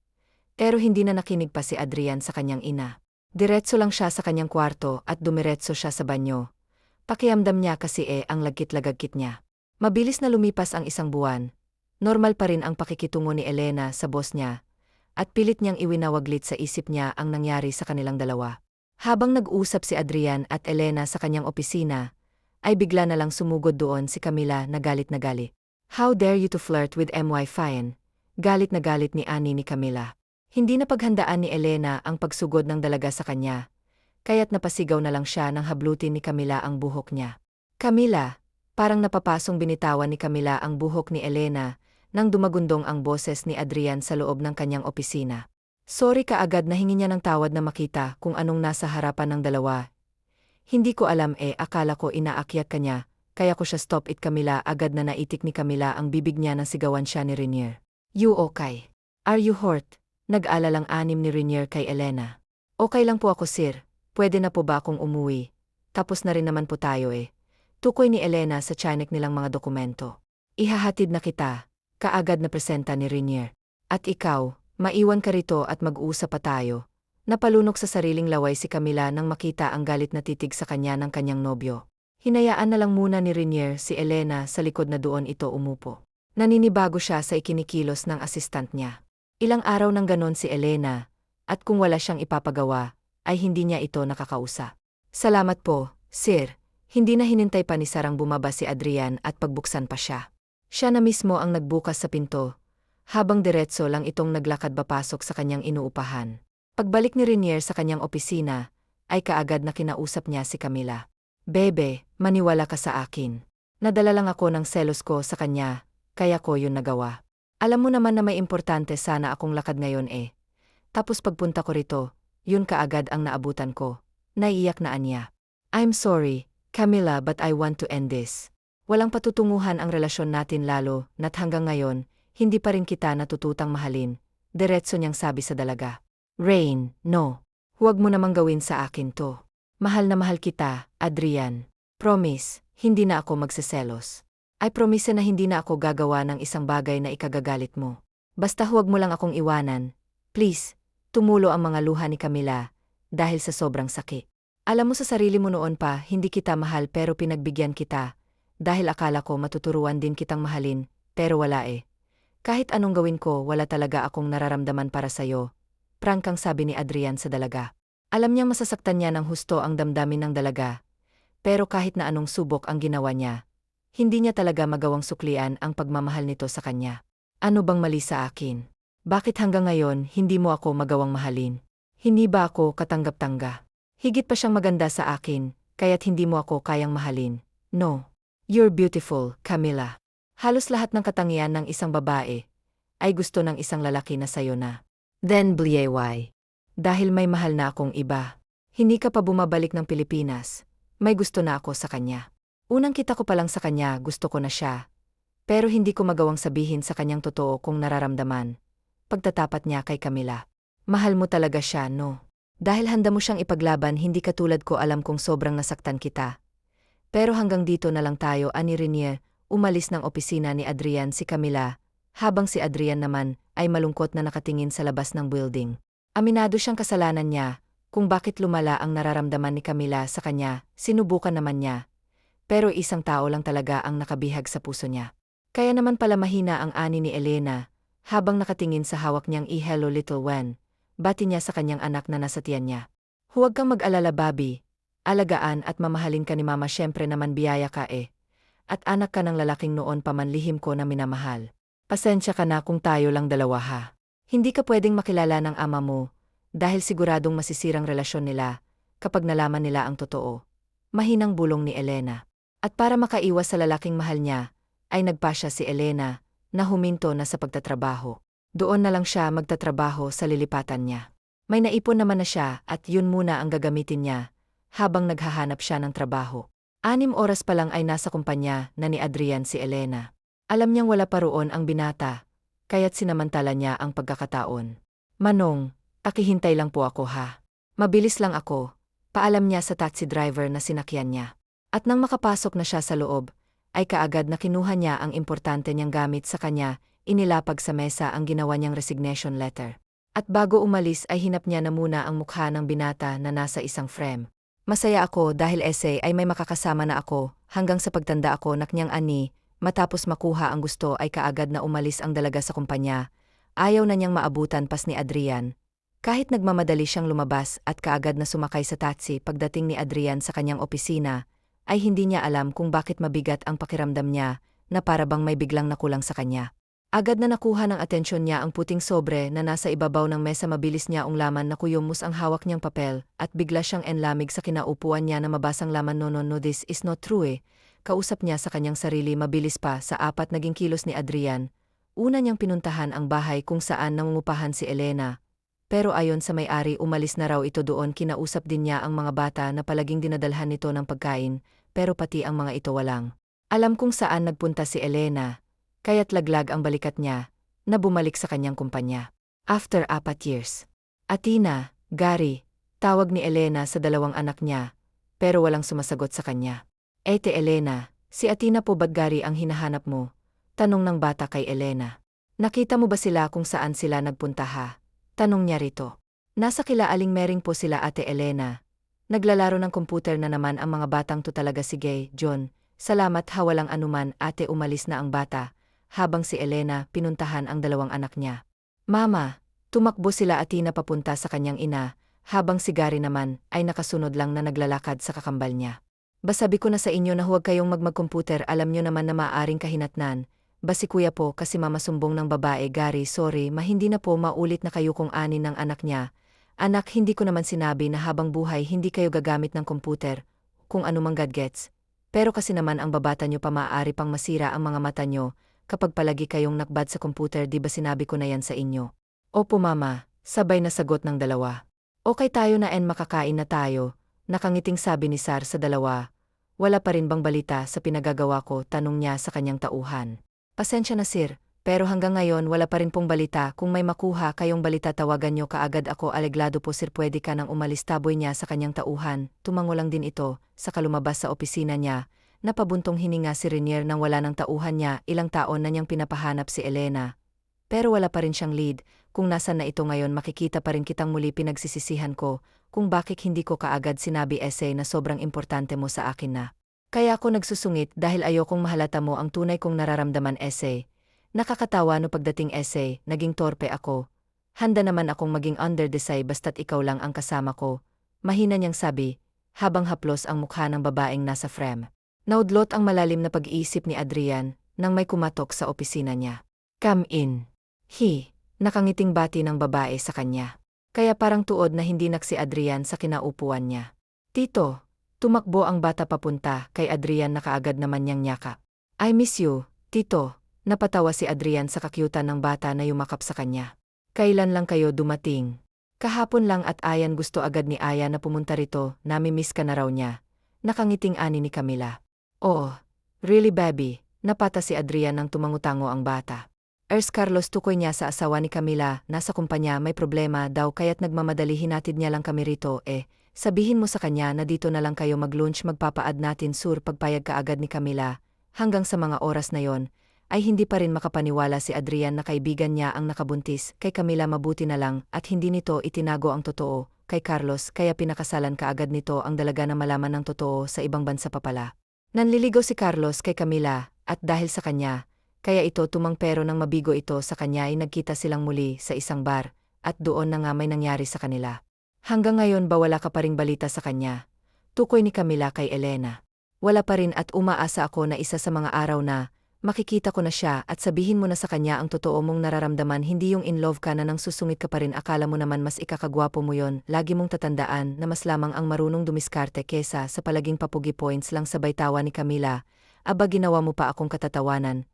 Pero hindi na nakinig pa si Adrian sa kanyang ina. Diretso lang siya sa kanyang kwarto at dumiretso siya sa banyo. Pakiamdam niya kasi ang lagkit-lagagkit niya. Mabilis na lumipas ang isang buwan. Normal pa rin ang pakikitungo ni Elena sa boss niya. At pilit niyang iwinawaglit sa isip niya ang nangyari sa kanilang dalawa. Habang nag-uusap si Adrian at Elena sa kanyang opisina, ay bigla na lang sumugod doon si Camila na galit na galit. How dare you to flirt with MY Fine? Galit na galit ni ani ni Camila. Hindi na paghandaan ni Elena ang pagsugod ng dalaga sa kanya, kaya't napasigaw na lang siya nang hablutin ni Camila ang buhok niya. Camila, parang napapasong binitawan ni Camila ang buhok ni Elena nang dumagundong ang boses ni Adrian sa loob ng kanyang opisina. Sorry kaagad na hingi niya ng tawad na makita kung anong nasa harapan ng dalawa. Hindi ko alam akala ko inaakyat ka niya, kaya ko siya stop it. Camila, agad na naitik ni Camila ang bibig niya nang sigawan siya ni Rainier. You okay? Are you hurt? Nag-alalang anim ni Rainier kay Elena. Okay lang po ako sir, pwede na po ba akong umuwi? Tapos na rin naman po tayo Tukoy ni Elena sa tiyanek nilang mga dokumento. Ihahatid na kita, kaagad na presenta ni Rainier. At ikaw, maiwan ka rito at mag-uusap pa tayo. Napalunok sa sariling laway si Camila nang makita ang galit na titig sa kanya ng kanyang nobyo. Hinayaan na lang muna ni Rainier si Elena sa likod na doon ito umupo. Naninibago siya sa ikinikilos ng assistant niya. Ilang araw nang ganon si Elena, at kung wala siyang ipapagawa, ay hindi niya ito nakakausap. Salamat po, sir. Hindi na hinintay pa ni Sarang bumaba si Adrian at pagbuksan pa siya. Siya na mismo ang nagbukas sa pinto, habang diretso lang itong naglakad papasok sa kanyang inuupahan. Pagbalik ni Rainier sa kanyang opisina, ay kaagad na kinausap niya si Camila. Bebe, maniwala ka sa akin. Nadala lang ako ng selos ko sa kanya, kaya ko yun nagawa. Alam mo naman na may importante sana akong lakad ngayon Tapos pagpunta ko rito, yun kaagad ang naabutan ko. Naiiyak na anya. I'm sorry, Camila, but I want to end this. Walang patutunguhan ang relasyon natin lalo na't hanggang ngayon, hindi pa rin kita natututang mahalin. Diretso niyang sabi sa dalaga. Rain, no. Huwag mo namang gawin sa akin to. Mahal na mahal kita, Adrian. Promise, hindi na ako magseselos. I promise na hindi na ako gagawa ng isang bagay na ikagagalit mo. Basta huwag mo lang akong iwanan. Please, tumulo ang mga luha ni Camila, dahil sa sobrang sakit. Alam mo sa sarili mo noon pa, hindi kita mahal pero pinagbigyan kita. Dahil akala ko matuturuan din kitang mahalin, pero wala Kahit anong gawin ko, wala talaga akong nararamdaman para sa'yo. Prangkang sabi ni Adrian sa dalaga. Alam niyang masasaktan niya ng husto ang damdamin ng dalaga. Pero kahit na anong subok ang ginawa niya, Hindi niya talaga magawang suklian ang pagmamahal nito sa kanya. Ano bang mali sa akin? Bakit hanggang ngayon hindi mo ako magawang mahalin? Hindi ba ako katanggap-tangga? Higit pa siyang maganda sa akin, kaya't hindi mo ako kayang mahalin. No. You're beautiful, Camila. Halos lahat ng katangian ng isang babae ay gusto ng isang lalaki na sayo na. Then why? Dahil may mahal na akong iba. Hindi ka pa bumabalik ng Pilipinas. May gusto na ako sa kanya. Unang kita ko pa lang sa kanya, gusto ko na siya. Pero hindi ko magawang sabihin sa kanyang totoo kung nararamdaman. Pagtatapat niya kay Camila. Mahal mo talaga siya, no? Dahil handa mo siyang ipaglaban, hindi katulad ko, alam kong sobrang nasaktan kita. Pero hanggang dito na lang tayo, ani Renier. Umalis ng opisina ni Adrian si Camila, habang si Adrian naman ay malungkot na nakatingin sa labas ng building. Aminado siyang kasalanan niya, kung bakit lumala ang nararamdaman ni Camila sa kanya, sinubukan naman niya. Pero isang tao lang talaga ang nakabihag sa puso niya. Kaya naman pala mahina ang ani ni Elena, habang nakatingin sa hawak niyang "Hello little one," bati niya sa kanyang anak na nasa tiyan niya. Huwag kang mag-alala, Bobby. Alagaan at mamahalin ka ni Mama, syempre naman biyaya ka eh. At anak ka ng lalaking noon pa man lihim ko na minamahal. Pasensya ka na kung tayo lang dalawa ha. Hindi ka pwedeng makilala ng ama mo, dahil siguradong masisirang relasyon nila, kapag nalaman nila ang totoo. Mahinang bulong ni Elena. At para makaiwas sa lalaking mahal niya, ay nagpasya si Elena, na huminto na sa pagtatrabaho. Doon na lang siya magtatrabaho sa lilipatan niya. May naipon naman na siya at yun muna ang gagamitin niya, habang naghahanap siya ng trabaho. 6 oras pa lang ay nasa kumpanya na ni Adrian si Elena. Alam niyang wala pa roon ang binata, kaya't sinamantala niya ang pagkakataon. Manong, akihintay lang po ako ha. Mabilis lang ako, paalam niya sa taxi driver na sinakyan niya. At nang makapasok na siya sa loob, ay kaagad na kinuha niya ang importante niyang gamit sa kanya, inilapag sa mesa ang ginawa niyang resignation letter. At bago umalis ay hinap niya na muna ang mukha ng binata na nasa isang frame. Masaya ako dahil essay ay may makakasama na ako, hanggang sa pagtanda ako, naknyang ani. Matapos makuha ang gusto ay kaagad na umalis ang dalaga sa kumpanya. Ayaw na niyang maabutan pas ni Adrian. Kahit nagmamadali siyang lumabas at kaagad na sumakay sa taxi, pagdating ni Adrian sa kanyang opisina, ay hindi niya alam kung bakit mabigat ang pakiramdam niya, na para bang may biglang nakulang sa kanya. Agad na nakuha ng atensyon niya ang puting sobre na nasa ibabaw ng mesa. Mabilis niya unglaman na kuyumos ang hawak niyang papel at bigla siyang enlamig sa kinaupuan niya na mabasang laman. No, this is not true eh. Kausap niya sa kanyang sarili. Mabilis pa sa 4 naging kilos ni Adrian. Una niyang pinuntahan ang bahay kung saan nangungupahan si Elena. Pero ayon sa may-ari, umalis na raw ito doon. Kinausap din niya ang mga bata na palaging dinadalhan nito ng pagkain, pero pati ang mga ito walang alam kung saan nagpunta si Elena. Kaya't laglag ang balikat niya, na bumalik sa kanyang kumpanya. After 4 years. Athena, Gary, tawag ni Elena sa 2 anak niya, pero walang sumasagot sa kanya. Ete Elena, si Athena po ba't Gary ang hinahanap mo? Tanong ng bata kay Elena. Nakita mo ba sila kung saan sila nagpunta ha? Tanong niya rito. Nasa kila Aling Mering po sila, Ate Elena. Naglalaro ng komputer na naman ang mga batang to talaga. Sige, John, salamat ha, walang anuman. Ate, umalis na ang bata. Habang si Elena pinuntahan ang 2 anak niya. Mama, tumakbo sila Athena papunta sa kanyang ina, habang si Gary naman ay nakasunod lang na naglalakad sa kakambal niya. Basabi ko na sa inyo na huwag kayong magkomputer, alam nyo naman na maaaring kahinatnan. Basi kuya po kasi mama, sumbong ng babae. Gary, sorry hindi na po maulit na kayo kung anin ng anak niya. Anak, hindi ko naman sinabi na habang buhay hindi kayo gagamit ng komputer, kung anumang gadgets. Pero kasi naman ang babata nyo pa maaari pang masira ang mga mata nyo, kapag palagi kayong nakbad sa komputer. Di ba sinabi ko na yan sa inyo? Opo mama, sabay na sagot ng 2. Okay tayo na makakain na tayo, nakangiting sabi ni Sar sa 2. Wala pa rin bang balita sa pinagagawa ko? Tanong niya sa kanyang tauhan. Pasensya na sir, pero hanggang ngayon wala pa rin pong balita. Kung may makuha kayong balita tawagan nyo kaagad ako. Aleglado po sir, pwede ka nang umalis, taboy niya sa kanyang tauhan. Tumango lang din ito, saka lumabas sa opisina niya. Napabuntong hininga si Renier nang wala ng tauhan niya. Ilang taon na niyang pinapahanap si Elena. Pero wala pa rin siyang lead. Kung nasan na ito ngayon, makikita pa rin kitang muli. Pinagsisisihan ko kung bakit hindi ko kaagad sinabi essay na sobrang importante mo sa akin na. Kaya ako nagsusungit dahil ayokong mahalata mo ang tunay kong nararamdaman. Essay. Nakakatawa no pagdating essay, naging torpe ako. Handa naman akong maging under the side basta't ikaw lang ang kasama ko. Mahina niyang sabi, habang haplos ang mukha ng babaeng nasa frame. Naudlot ang malalim na pag-iisip ni Adrian nang may kumatok sa opisina niya. Come in. Nakangiting bati ng babae sa kanya. Kaya parang tuod na hindi si Adrian sa kinaupuan niya. Tito, tumakbo ang bata papunta kay Adrian na kaagad naman niyang nyakap. I miss you, Tito. Napatawa si Adrian sa kakyutan ng bata na yumakap sa kanya. Kailan lang kayo dumating? Kahapon lang at Ayan gusto agad ni Aya na pumunta rito, nami-miss ka na raw niya. Nakangiting ani ni Camila. Oh, really baby, napata si Adrian nang tumangutango ang bata. Carlos tukoy niya sa asawa ni Camila, nasa kumpanya may problema daw kaya't nagmamadali hinatid niya lang kami rito sabihin mo sa kanya na dito na lang kayo mag-lunch magpapaad natin sur pagpayag ka agad ni Camila. Hanggang sa mga oras na yon, ay hindi pa rin makapaniwala si Adrian na kaibigan niya ang nakabuntis kay Camila mabuti na lang at hindi nito itinago ang totoo kay Carlos kaya pinakasalan kaagad nito ang dalaga na malaman ng totoo sa ibang bansa pa pala. Nanliligaw si Carlos kay Camila at dahil sa kanya, kaya ito tumangpero nang mabigo ito sa kanya ay nagkita silang muli sa isang bar at doon na nga may nangyari sa kanila. Hanggang ngayon ba wala ka pa ring balita sa kanya? Tukoy ni Camila kay Elena. Wala pa rin at umaasa ako na isa sa mga araw na makikita ko na siya at sabihin mo na sa kanya ang totoo mong nararamdaman hindi yung in love ka na nang susungit ka pa rin akala mo naman mas ikakagwapo mo yon lagi mong tatandaan na mas lamang ang marunong dumiskarte kesa sa palaging papugi points lang sabay tawa ni Camila. Aba ginawa mo pa akong katatawanan.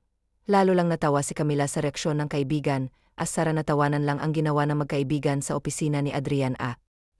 Lalo lang natawa si Camila sa reaksyon ng kaibigan, asara natawanan lang ang ginawa ng magkaibigan sa opisina ni Adrian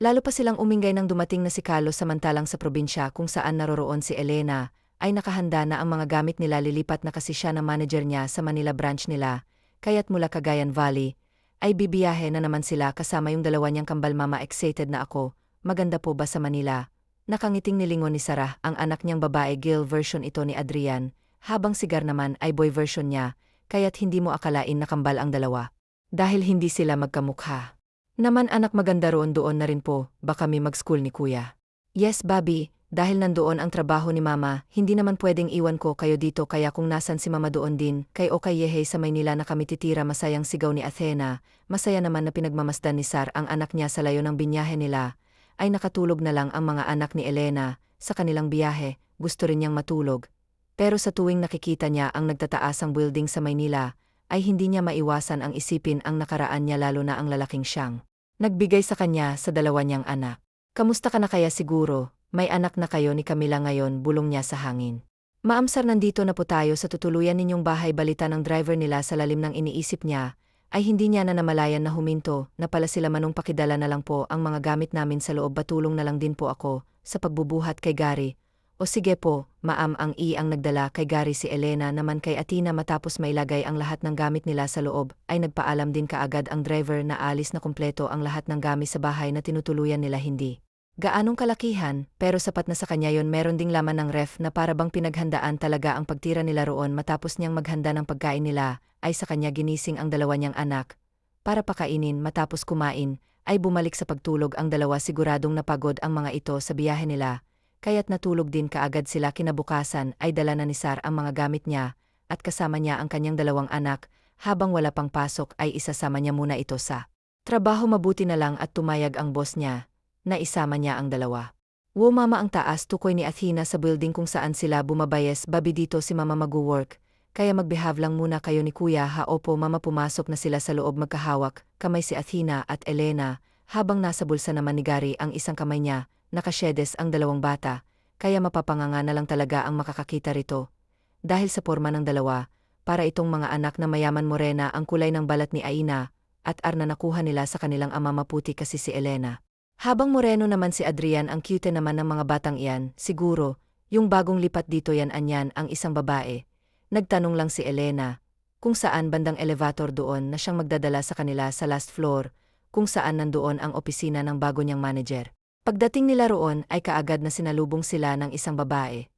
Lalo pa silang umingay nang dumating na si Carlos samantalang sa probinsya kung saan naroroon si Elena, ay nakahanda na ang mga gamit nila lilipat na kasi siya na manager niya sa Manila branch nila, kaya't mula Cagayan Valley, ay bibiyahe na naman sila kasama yung dalawa niyang kambal mama excited na ako, maganda po ba sa Manila? Nakangiting nilingon ni Sarah ang anak niyang babae girl version ito ni Adrian, habang si Gar naman ay boy version niya, kaya't hindi mo akalain na kambal ang dalawa. Dahil hindi sila magkamukha. Naman anak maganda roon doon na rin po, baka kami mag-school ni kuya. Yes Bobby. Dahil nandoon ang trabaho ni Mama, hindi naman pwedeng iwan ko kayo dito kaya kung nasan si Mama doon din, kay Okay Yehe sa Maynila na kami titira masayang sigaw ni Athena, masaya naman na pinagmamasdan ni Sar ang anak niya sa layo ng binyahe nila, ay nakatulog na lang ang mga anak ni Elena, sa kanilang biyahe, gusto rin niyang matulog. Pero sa tuwing nakikita niya ang nagtataasang building sa Maynila, ay hindi niya maiwasan ang isipin ang nakaraan niya lalo na ang lalaking siyang nagbigay sa kanya sa dalawa niyang anak. Kamusta ka na kaya siguro? May anak na kayo ni Camila ngayon bulong niya sa hangin. Ma'am Sar nandito na po tayo sa tutuluyan ninyong bahay balita ng driver nila sa lalim ng iniisip niya, ay hindi niya na namalayan na huminto na pala sila manong pakidala na lang po ang mga gamit namin sa loob batulong na lang din po ako sa pagbubuhat kay Gary. O sige po, ma'am ang nagdala kay Gary si Elena naman kay Athena matapos mailagay ang lahat ng gamit nila sa loob ay nagpaalam din kaagad ang driver na alis na kumpleto ang lahat ng gamit sa bahay na tinutuluyan nila hindi gaanong kalakihan, pero sapat na sa kanya yon meron ding laman ng ref na para bang pinaghandaan talaga ang pagtira nila roon matapos niyang maghanda ng pagkain nila, ay sa kanya ginising ang dalawa niyang anak. Para pakainin matapos kumain, ay bumalik sa pagtulog ang dalawa siguradong napagod ang mga ito sa biyahe nila, kaya't natulog din kaagad sila kinabukasan ay dala na ni Sar ang mga gamit niya, at kasama niya ang kanyang dalawang anak, habang wala pang pasok ay isasama niya muna ito sa trabaho mabuti na lang at tumayag ang boss niya na isama niya ang dalawa. Wo mama ang taas tukoy ni Athena sa building kung saan sila bumabayes babi dito si mama mag-work, kaya magbehave lang muna kayo ni kuya ha opo mama pumasok na sila sa loob magkahawak, kamay si Athena at Elena, habang nasa bulsa naman ni Gary ang isang kamay niya, nakasyedes ang dalawang bata, kaya mapapanganga na lang talaga ang makakakita rito. Dahil sa porma ng dalawa, para itong mga anak na mayaman morena ang kulay ng balat ni Aina, at Arna nakuha nila sa kanilang ama maputi kasi si Elena. Habang moreno naman si Adrian ang cute naman ng mga batang iyan, siguro, yung bagong lipat dito yan anyan ang isang babae. Nagtanong lang si Elena, kung saan bandang elevator doon na siyang magdadala sa kanila sa last floor, kung saan nandoon ang opisina ng bago niyang manager. Pagdating nila roon ay kaagad na sinalubong sila ng isang babae,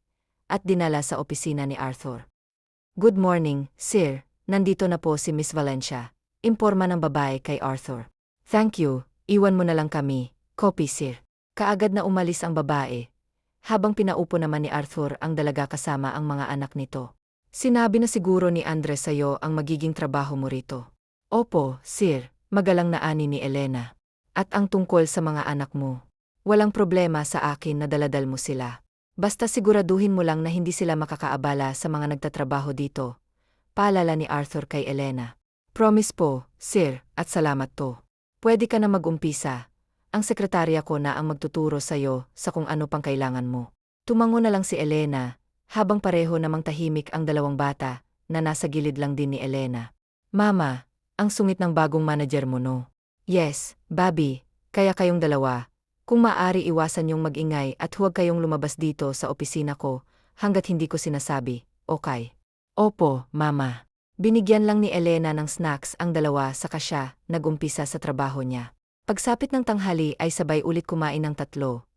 at dinala sa opisina ni Arthur. Good morning, sir, nandito na po si Miss Valencia, imporma ng babae kay Arthur. Thank you, iwan mo na lang kami. Copy sir. Kaagad na umalis ang babae, habang pinaupo naman ni Arthur ang dalaga kasama ang mga anak nito. Sinabi na siguro ni Andres sa'yo ang magiging trabaho mo rito. Opo, sir, magalang na ani ni Elena. At ang tungkol sa mga anak mo. Walang problema sa akin na daladal mo sila. Basta siguraduhin mo lang na hindi sila makakaabala sa mga nagtatrabaho dito. Paalala ni Arthur kay Elena. Promise po, sir, at salamat to. Pwede ka na mag-umpisa. Ang sekretarya ko na ang magtuturo sa'yo sa kung ano pang kailangan mo. Tumango na lang si Elena, habang pareho namang tahimik ang dalawang bata, na nasa gilid lang din ni Elena. Mama, ang sungit ng bagong manager mo no? Yes, Bobby, kaya kayong dalawa. Kung maaari iwasan yung mag-ingay at huwag kayong lumabas dito sa opisina ko, hanggat hindi ko sinasabi, okay? Opo, Mama. Binigyan lang ni Elena ng snacks ang dalawa saka siya, nag-umpisa sa trabaho niya. Pagsapit ng tanghali ay sabay ulit kumain ng tatlo.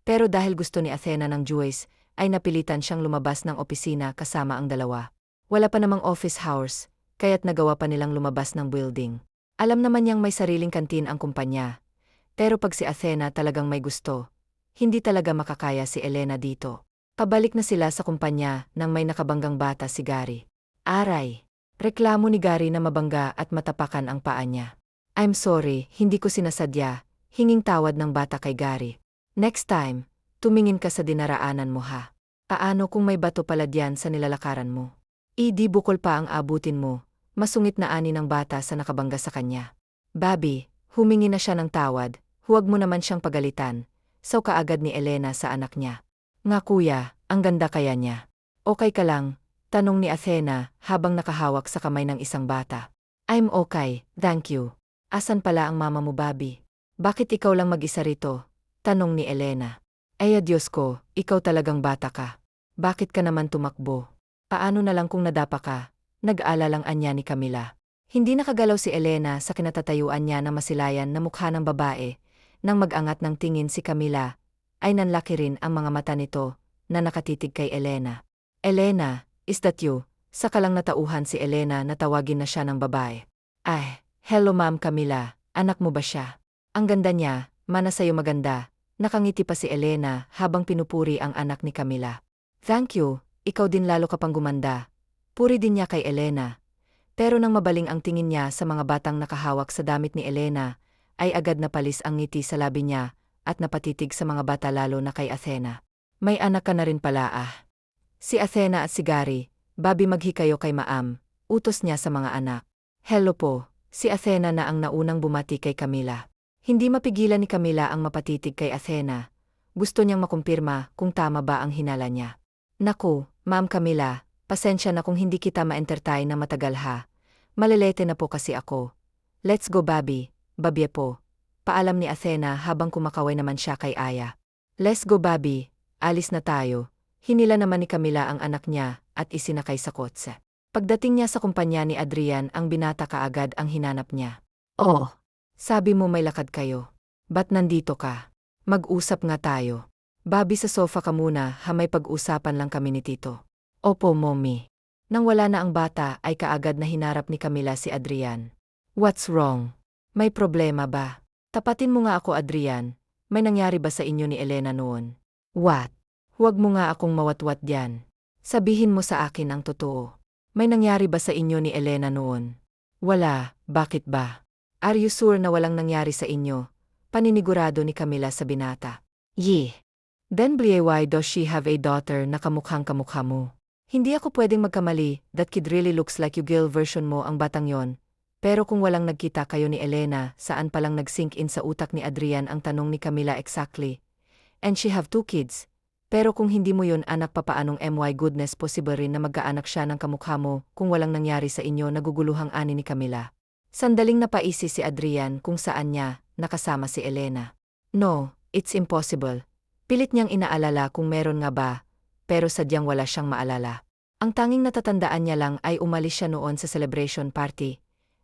Pero dahil gusto ni Athena ng juice, ay napilitan siyang lumabas ng opisina kasama ang dalawa. Wala pa namang office hours, kaya't nagawa pa nilang lumabas ng building. Alam naman niyang may sariling kantin ang kumpanya. Pero pag si Athena talagang may gusto, hindi talaga makakaya si Elena dito. Pabalik na sila sa kumpanya nang may nakabanggang bata si Gary. Aray! Reklamo ni Gary na mabangga at matapakan ang paa niya. I'm sorry, hindi ko sinasadya, hinging tawad ng bata kay Gary. Next time, tumingin ka sa dinaraanan mo ha. Paano kung may bato pala diyan sa nilalakaran mo? Di bukol pa ang abutin mo, masungit na ani ng bata sa nakabangga sa kanya. Bobby, humingi na siya ng tawad, huwag mo naman siyang pagalitan, saw kaagad ni Elena sa anak niya. Nga kuya, ang ganda kaya niya. Okay ka lang? Tanong ni Athena habang nakahawak sa kamay ng isang bata. I'm okay, thank you. Asan pala ang mama mo, Bobby? Bakit ikaw lang mag-isa rito? Tanong ni Elena. Ay Diyos ko, ikaw talagang bata ka. Bakit ka naman tumakbo? Paano na lang kung nadapa ka? Nag-alalang anya ni Camila. Hindi nakagalaw si Elena sa kinatatayuan niya na masilayan na mukha ng babae. Nang mag-angat ng tingin si Camila, ay nanlaki rin ang mga mata nito na nakatitig kay Elena. Elena, is that you? Saka lang natauhan si Elena na tawagin na siya ng babae. Ay, hello Ma'am Camila, anak mo ba siya? Ang ganda niya, mana sa'yo maganda. Nakangiti pa si Elena habang pinupuri ang anak ni Camila. Thank you, ikaw din lalo ka pang gumanda. Puri din niya kay Elena. Pero nang mabaling ang tingin niya sa mga batang nakahawak sa damit ni Elena, ay agad napalis ang ngiti sa labi niya at napatitig sa mga bata lalo na kay Athena. May anak ka na rin pala ah. Si Athena at si Gary, Bobby maghikayo kay Maam, utos niya sa mga anak. Hello po, si Athena na ang naunang bumati kay Camila. Hindi mapigilan ni Camila ang mapatitig kay Athena. Gusto niyang makumpirma kung tama ba ang hinala niya. Naku, Ma'am Camila, pasensya na kung hindi kita ma-entertain na matagal ha. Malilete na po kasi ako. Let's go Bobby, babye po. Paalam ni Athena habang kumakaway naman siya kay Aya. Let's go Bobby, alis na tayo. Hinila naman ni Camila ang anak niya at isinakay sa kotse. Pagdating niya sa kumpanya ni Adrian ang binata kaagad ang hinanap niya. Oh, sabi mo may lakad kayo. Ba't nandito ka? Mag-usap nga tayo. Bobby sa sofa ka muna ha may pag-usapan lang kami ni Tito. Opo mommy. Nang wala na ang bata ay kaagad na hinarap ni Camila si Adrian. What's wrong? May problema ba? Tapatin mo nga ako Adrian. May nangyari ba sa inyo ni Elena noon? What? Huwag mo nga akong mawatwat diyan. Sabihin mo sa akin ang totoo. May nangyari ba sa inyo ni Elena noon? Wala, bakit ba? Are you sure na walang nangyari sa inyo? Paninigurado ni Camila sa binata. Yeah. Then why does she have a daughter na kamukhang kamukha mo? Hindi ako pwedeng magkamali, that kid really looks like you girl version mo ang batang yon. Pero kung walang nagkita kayo ni Elena, saan palang nag-sink in sa utak ni Adrian ang tanong ni Camila exactly? And she have 2 kids. Pero kung hindi mo yun anak papaanong my goodness possible rin na magkaanak siya ng kamukha mo kung walang nangyari sa inyo naguguluhang ani ni Camila. Sandaling napaisi si Adrian kung saan niya nakasama si Elena. No, it's impossible. Pilit niyang inaalala kung meron nga ba, pero sadyang wala siyang maalala. Ang tanging natatandaan niya lang ay umalis siya noon sa celebration party.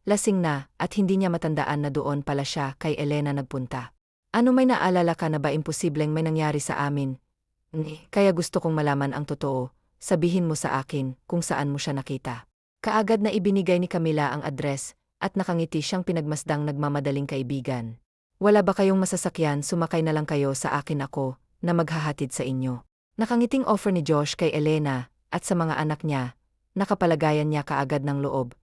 Lasing na at hindi niya matandaan na doon pala siya kay Elena nagpunta. Ano may naalala ka na ba imposibleng may nangyari sa amin? Kaya gusto kong malaman ang totoo, sabihin mo sa akin kung saan mo siya nakita. Kaagad na ibinigay ni Camila ang address at nakangiti siyang pinagmasdang nagmamadaling kaibigan. Wala ba kayong masasakyan sumakay na lang kayo sa akin ako na maghahatid sa inyo? Nakangiting offer ni Josh kay Elena at sa mga anak niya, nakapalagayan niya kaagad ng loob,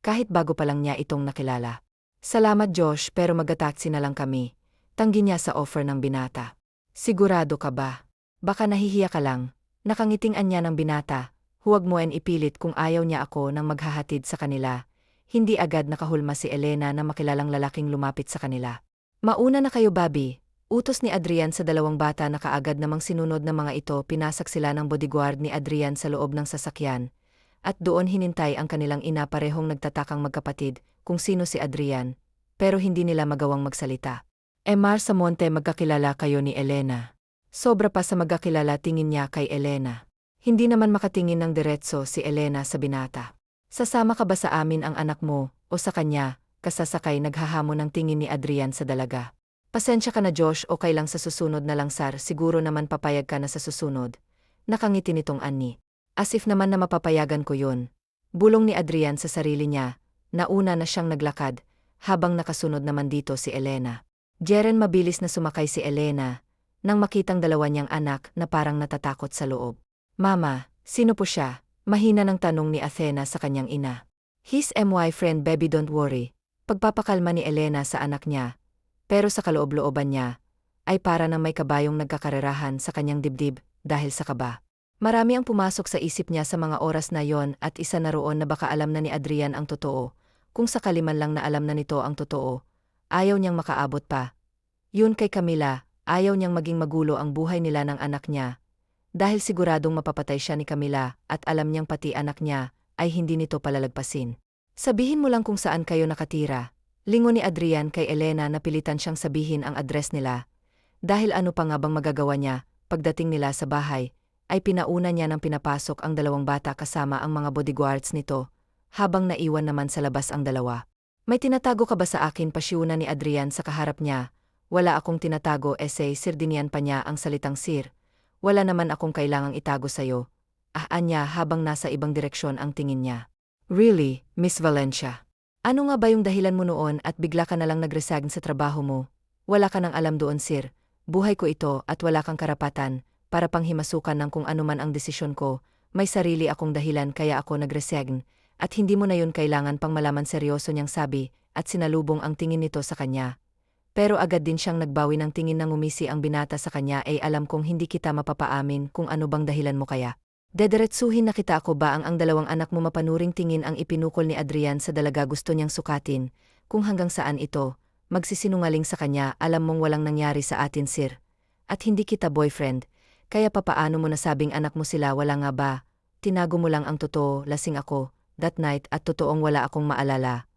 kahit bago pa lang niya itong nakilala. Salamat Josh pero mag-taxi na lang kami, tanggi niya sa offer ng binata. Sigurado ka ba? Baka nahihiya ka lang. Nakangiting anya ng binata. Huwag mo ipilit kung ayaw niya ako nang maghahatid sa kanila. Hindi agad nakahulma si Elena na makilalang lalaking lumapit sa kanila. Mauna na kayo, Bobby. Utos ni Adrian sa dalawang bata na kaagad namang sinunod ng mga ito. Pinasak sila ng bodyguard ni Adrian sa loob ng sasakyan. At doon hinintay ang kanilang ina, parehong nagtatakang magkapatid kung sino si Adrian. Pero hindi nila magawang magsalita. Mar sa monte, magkakilala kayo ni Elena. Sobra pa sa magkakilala tingin niya kay Elena. Hindi naman makatingin ng diretso si Elena sa binata. Sasama ka ba sa amin ang anak mo o sa kanya? Kasasakay naghahamon ng tingin ni Adrian sa dalaga. Pasensya ka na, Josh, o kailang sa susunod na lang, sir. Siguro naman papayag ka na sa susunod. Nakangiti nitong Annie. As if naman na mapapayagan ko yun. Bulong ni Adrian sa sarili niya. Nauna na siyang naglakad, habang nakasunod naman dito si Elena. Jeren, mabilis na sumakay si Elena, nang makitang dalawa niyang anak na parang natatakot sa loob. Mama, sino po siya? Mahina ng tanong ni Athena sa kanyang ina. His my friend, baby, don't worry. Pagpapakalma ni Elena sa anak niya. Pero sa kaloob-looban niya, ay para na may kabayong nagkakarerahan sa kanyang dibdib dahil sa kaba. Marami ang pumasok sa isip niya sa mga oras na yon at isa na roon na baka alam na ni Adrian ang totoo. Kung sakali man lang na alam na nito ang totoo, ayaw niyang makaabot pa. Yun kay Camila, ayaw niyang maging magulo ang buhay nila ng anak niya. Dahil siguradong mapapatay siya ni Camila at alam niyang pati anak niya ay hindi nito palalagpasin. Sabihin mo lang kung saan kayo nakatira. Lingon ni Adrian kay Elena na pilitan siyang sabihin ang address nila. Dahil ano pa nga bang magagawa niya, pagdating nila sa bahay, ay pinauna niya ng pinapasok ang dalawang bata kasama ang mga bodyguards nito, habang naiwan naman sa labas ang dalawa. May tinatago ka ba sa akin? Pasyuna ni Adrian sa kaharap niya. Wala akong tinatago, sirdinian pa niya ang salitang sir. Wala naman akong kailangang itago sa'yo. Anya habang nasa ibang direksyon ang tingin niya. Really, Miss Valencia? Ano nga ba yung dahilan mo noon at bigla ka na lang nag-resign sa trabaho mo? Wala ka nang alam doon, sir. Buhay ko ito at wala kang karapatan para panghimasukan ng kung ano man ang desisyon ko. May sarili akong dahilan kaya ako nag-resign at hindi mo na yun kailangan pang malaman, seryoso niyang sabi at sinalubong ang tingin nito sa kanya. Pero agad din siyang nagbawi ng tingin nang umisi ang binata sa kanya. Alam kong hindi kita mapapaamin kung ano bang dahilan mo kaya. Dederetsuhin na kita, ako ba ang dalawang anak mo? Mapanuring tingin ang ipinukol ni Adrian sa dalaga. Gusto niyang sukatin kung hanggang saan ito magsisinungaling sa kanya. Alam mong walang nangyari sa atin, sir. At hindi kita boyfriend. Kaya papaano mo nasabing anak mo sila? Wala nga ba? Tinago mo lang ang totoo. Lasing ako that night at totoong wala akong maalala.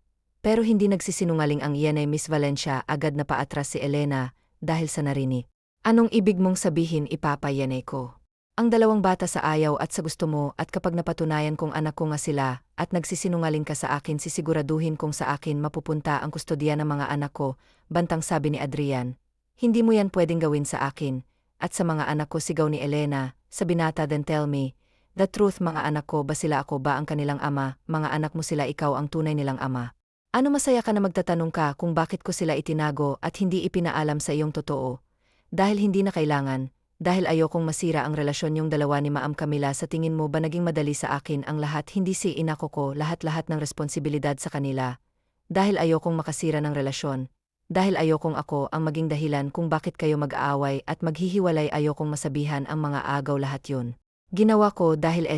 Pero hindi nagsisinungaling ang iyan ay Miss Valencia. Agad na paatras si Elena dahil sa narinig. Anong ibig mong sabihin? Ipapayanay ko ang dalawang bata sa ayaw at sa gusto mo, at kapag napatunayan kong anak ko nga sila at nagsisinungaling ka sa akin, sisiguraduhin kong sa akin mapupunta ang kustodiya ng mga anak ko, bantang sabi ni Adrian. Hindi mo yan pwedeng gawin sa akin at sa mga anak ko, sigaw ni Elena sa binata. Then tell me the truth, mga anak ko ba sila? Ako ba ang kanilang ama? Mga anak mo sila, ikaw ang tunay nilang ama. Ano, masaya ka na magtatanong ka kung bakit ko sila itinago at hindi ipinaalam sa iyong totoo? Dahil hindi na kailangan. Dahil ayokong masira ang relasyon yung dalawa ni Ma'am Camila. Sa tingin mo ba naging madali sa akin ang lahat? Hindi, si ina ko lahat-lahat ng responsibilidad sa kanila. Dahil ayokong makasira ng relasyon. Dahil ayokong ako ang maging dahilan kung bakit kayo mag-aaway at maghihiwalay. Ayokong masabihan ang mga agaw, lahat yun ginawa ko dahil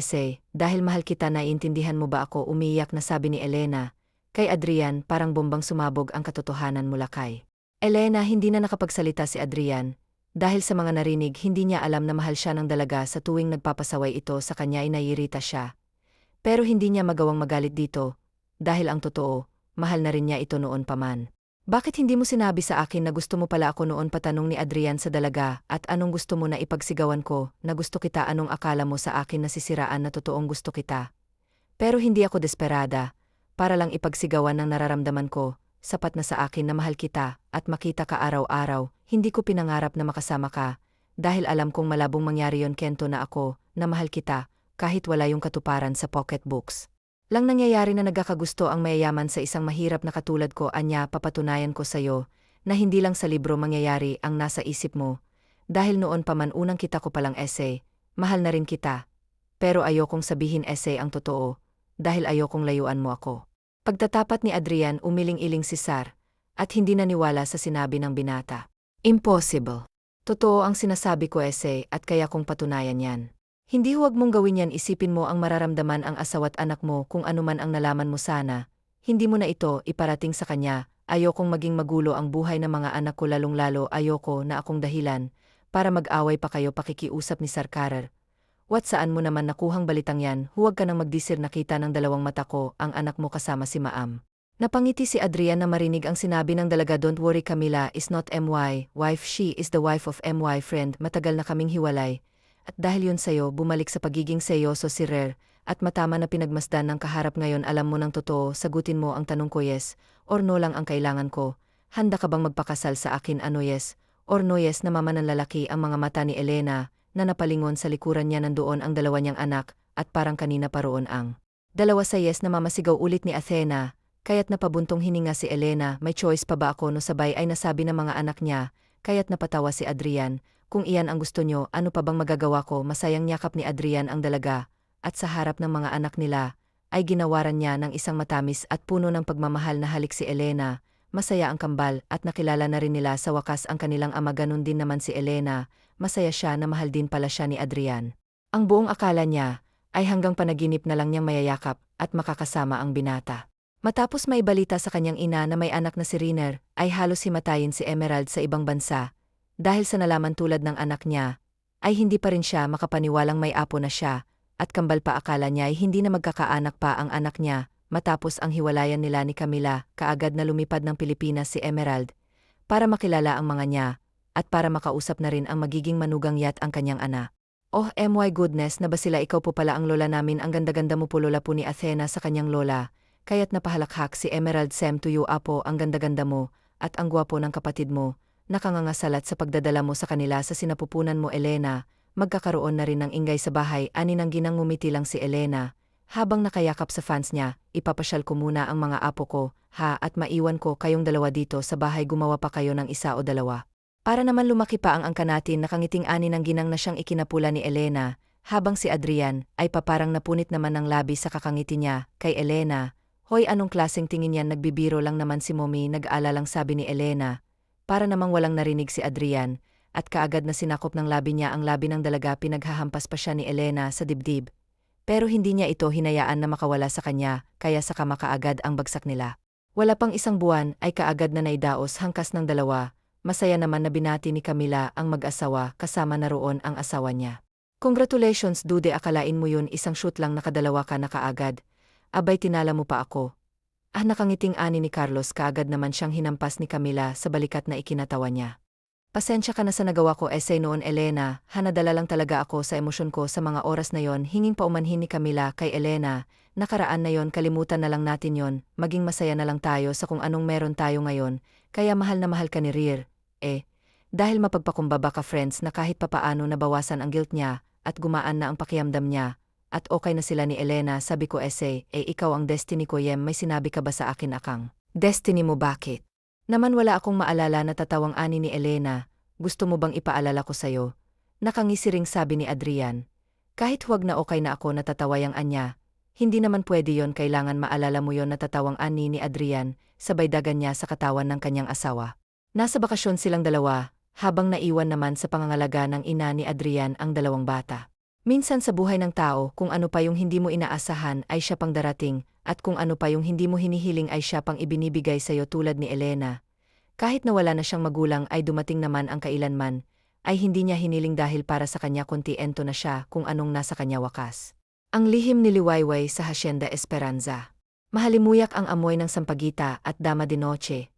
dahil mahal kita. Naiintindihan mo ba ako? Umiyak na sabi ni Elena kay Adrian. Parang bombang sumabog ang katotohanan mula kay Elena. Hindi na nakapagsalita si Adrian. Dahil sa mga narinig, hindi niya alam na mahal siya ng dalaga. Sa tuwing nagpapasaway ito sa kanya ay naiirita siya. Pero hindi niya magawang magalit dito. Dahil ang totoo, mahal na rin niya ito noon pa man. Bakit hindi mo sinabi sa akin na gusto mo pala ako noon? Patanong ni Adrian sa dalaga. At anong gusto mo na ipagsigawan ko na gusto kita? Anong akala mo sa akin nasisiraan na totoong gusto kita? Pero hindi ako desperada para lang ipagsigawan ng nararamdaman ko. Sapat na sa akin na mahal kita at makita ka araw-araw. Hindi ko pinangarap na makasama ka dahil alam kong malabong mangyari yon, Kento, na ako na mahal kita kahit wala yung katuparan sa pocketbooks. Lang nangyayari na nagkakagusto ang mayayaman sa isang mahirap na katulad ko. Anya, papatunayan ko sa'yo na hindi lang sa libro mangyayari ang nasa isip mo. Dahil noon pa man unang kita ko palang mahal na rin kita. Pero ayokong sabihin ang totoo dahil ayokong layuan mo ako. Pagtatapat ni Adrian, umiling-iling si Sar at hindi naniwala sa sinabi ng binata. Impossible. Totoo ang sinasabi ko ese at kaya kong patunayan yan. Hindi huwag mong gawin yan, isipin mo ang mararamdaman ang asawa't anak mo kung ano man ang nalaman mo sana. Hindi mo na ito iparating sa kanya, ayokong maging magulo ang buhay ng mga anak ko lalong-lalo ayoko na akong dahilan para mag-away pa kayo pakikiusap ni Sarkarer. What saan mo naman nakuhang balitang yan, huwag ka nang magdisir nakita ng dalawang mata ko ang anak mo kasama si Maam. Napangiti si Adrian na marinig ang sinabi ng dalaga. Don't worry, Camila is not my wife, she is the wife of my friend, matagal na kaming hiwalay. At dahil yun sa'yo, bumalik sa pagiging seryoso si Rare, at matama na pinagmasdan ng kaharap ngayon alam mo ng totoo, sagutin mo ang tanong ko yes or no lang ang kailangan ko. Handa ka bang magpakasal sa akin, ano yes or no? Yes, namamanang lalaki ang mga mata ni Elena, na napalingon sa likuran niya nandoon ang dalawa niyang anak, at parang kanina pa roon ang dalawa sa yes na mamasigaw ulit ni Athena, kaya't napabuntong hininga si Elena. May choice pa ba ako no? Sabay ay nasabi ng mga anak niya, kaya't napatawa si Adrian. Kung iyan ang gusto nyo, ano pa bang magagawa ko? Masayang nyakap ni Adrian ang dalaga, at sa harap ng mga anak nila, ay ginawaran niya ng isang matamis at puno ng pagmamahal na halik si Elena. Masaya ang kambal at nakilala na rin nila sa wakas ang kanilang ama, ganun din naman si Elena, masaya siya na mahal din pala siya ni Adrian. Ang buong akala niya, ay hanggang panaginip na lang niyang mayayakap at makakasama ang binata. Matapos may balita sa kanyang ina na may anak na si Riner, ay halos himatayin si Emerald sa ibang bansa. Dahil sa nalaman tulad ng anak niya, ay hindi pa rin siya makapaniwalang may apo na siya, at kambal pa akala niya ay hindi na magkakaanak pa ang anak niya. Matapos ang hiwalayan nila ni Camila, kaagad na lumipad ng Pilipinas si Emerald, para makilala ang mga niya, at para makausap na rin ang magiging manugang yat ang kanyang ana. Oh my goodness, na ba sila? Ikaw po pala ang lola namin, ang ganda-ganda mo po, lola po ni Athena sa kanyang lola. Kaya't napahalakhak si Emerald. Sem to you, apo, ang ganda-ganda mo, at ang gwapo ng kapatid mo. Nakangangasalat sa pagdadala mo sa kanila sa sinapupunan mo, Elena. Magkakaroon na rin ng ingay sa bahay. Aninang ginang ngumiti lang si Elena. Habang nakayakap sa fans niya, ipapasyal ko muna ang mga apo ko, ha, at maiwan ko kayong dalawa dito sa bahay, gumawa pa kayo ng isa o dalawa. Para naman lumaki pa ang angka natin. Nakangiting aninang ginang na siyang ikinapula ni Elena, habang si Adrian ay paparang napunit naman ng labi sa kakangiti niya kay Elena. Hoy, anong klaseng tingin yan? Nagbibiro lang naman si Mommy, nag-aalalang sabi ni Elena. Para namang walang narinig si Adrian, at kaagad na sinakop ng labi niya ang labi ng dalaga. Pinaghahampas pa siya ni Elena sa dibdib. Pero hindi niya ito hinayaan na makawala sa kanya, kaya saka makaagad ang bagsak nila. Wala pang isang buwan ay kaagad na naidaos hangkas ng dalawa. Masaya naman na binati ni Camila ang mag-asawa, kasama na roon ang asawa niya. Congratulations dude, akalain mo yun isang shoot lang nakadalawa ka na kaagad. Abay, tinala mo pa ako. Nakangiting ani ni Carlos, kaagad naman siyang hinampas ni Camila sa balikat na ikinatawa niya. Pasensya ka na sa nagawa ko essay noon, Elena, hanadala lang talaga ako sa emosyon ko sa mga oras na yon. Hinging paumanhin ni Camila kay Elena, nakaraan na yon, kalimutan na lang natin yon, maging masaya na lang tayo sa kung anong meron tayo ngayon, kaya mahal na mahal ka ni Rear. Dahil mapagpakumbaba ka friends na kahit papaano nabawasan ang guilt niya, at gumaan na ang pakiamdam niya, at okay na sila ni Elena. Sabi ko essay, ikaw ang destiny ko, Yem, may sinabi ka ba sa akin akang destiny mo? Bakit? Naman wala akong maalala, natatawang ani ni Elena. Gusto mo bang ipaalala ko sa'yo? Nakangisiring sabi ni Adrian. Kahit huwag na okay na ako, natatawayang anya. Hindi naman pwede yon, kailangan maalala mo yon, natatawang ani ni Adrian, sabay dagan niya sa katawan ng kanyang asawa. Nasa bakasyon silang dalawa, habang naiwan naman sa pangangalaga ng ina ni Adrian ang dalawang bata. Minsan sa buhay ng tao, kung ano pa yung hindi mo inaasahan ay siya pang darating, at kung ano pa yung hindi mo hinihiling ay siya pang ibinibigay sa'yo, tulad ni Elena. Kahit nawala na siyang magulang ay dumating naman ang kailanman, ay hindi niya hiniling dahil para sa kanya kontiento na siya kung anong nasa kanya wakas. Ang lihim ni Liwayway sa Hacienda Esperanza. Mahalimuyak ang amoy ng sampagita at dama de noche,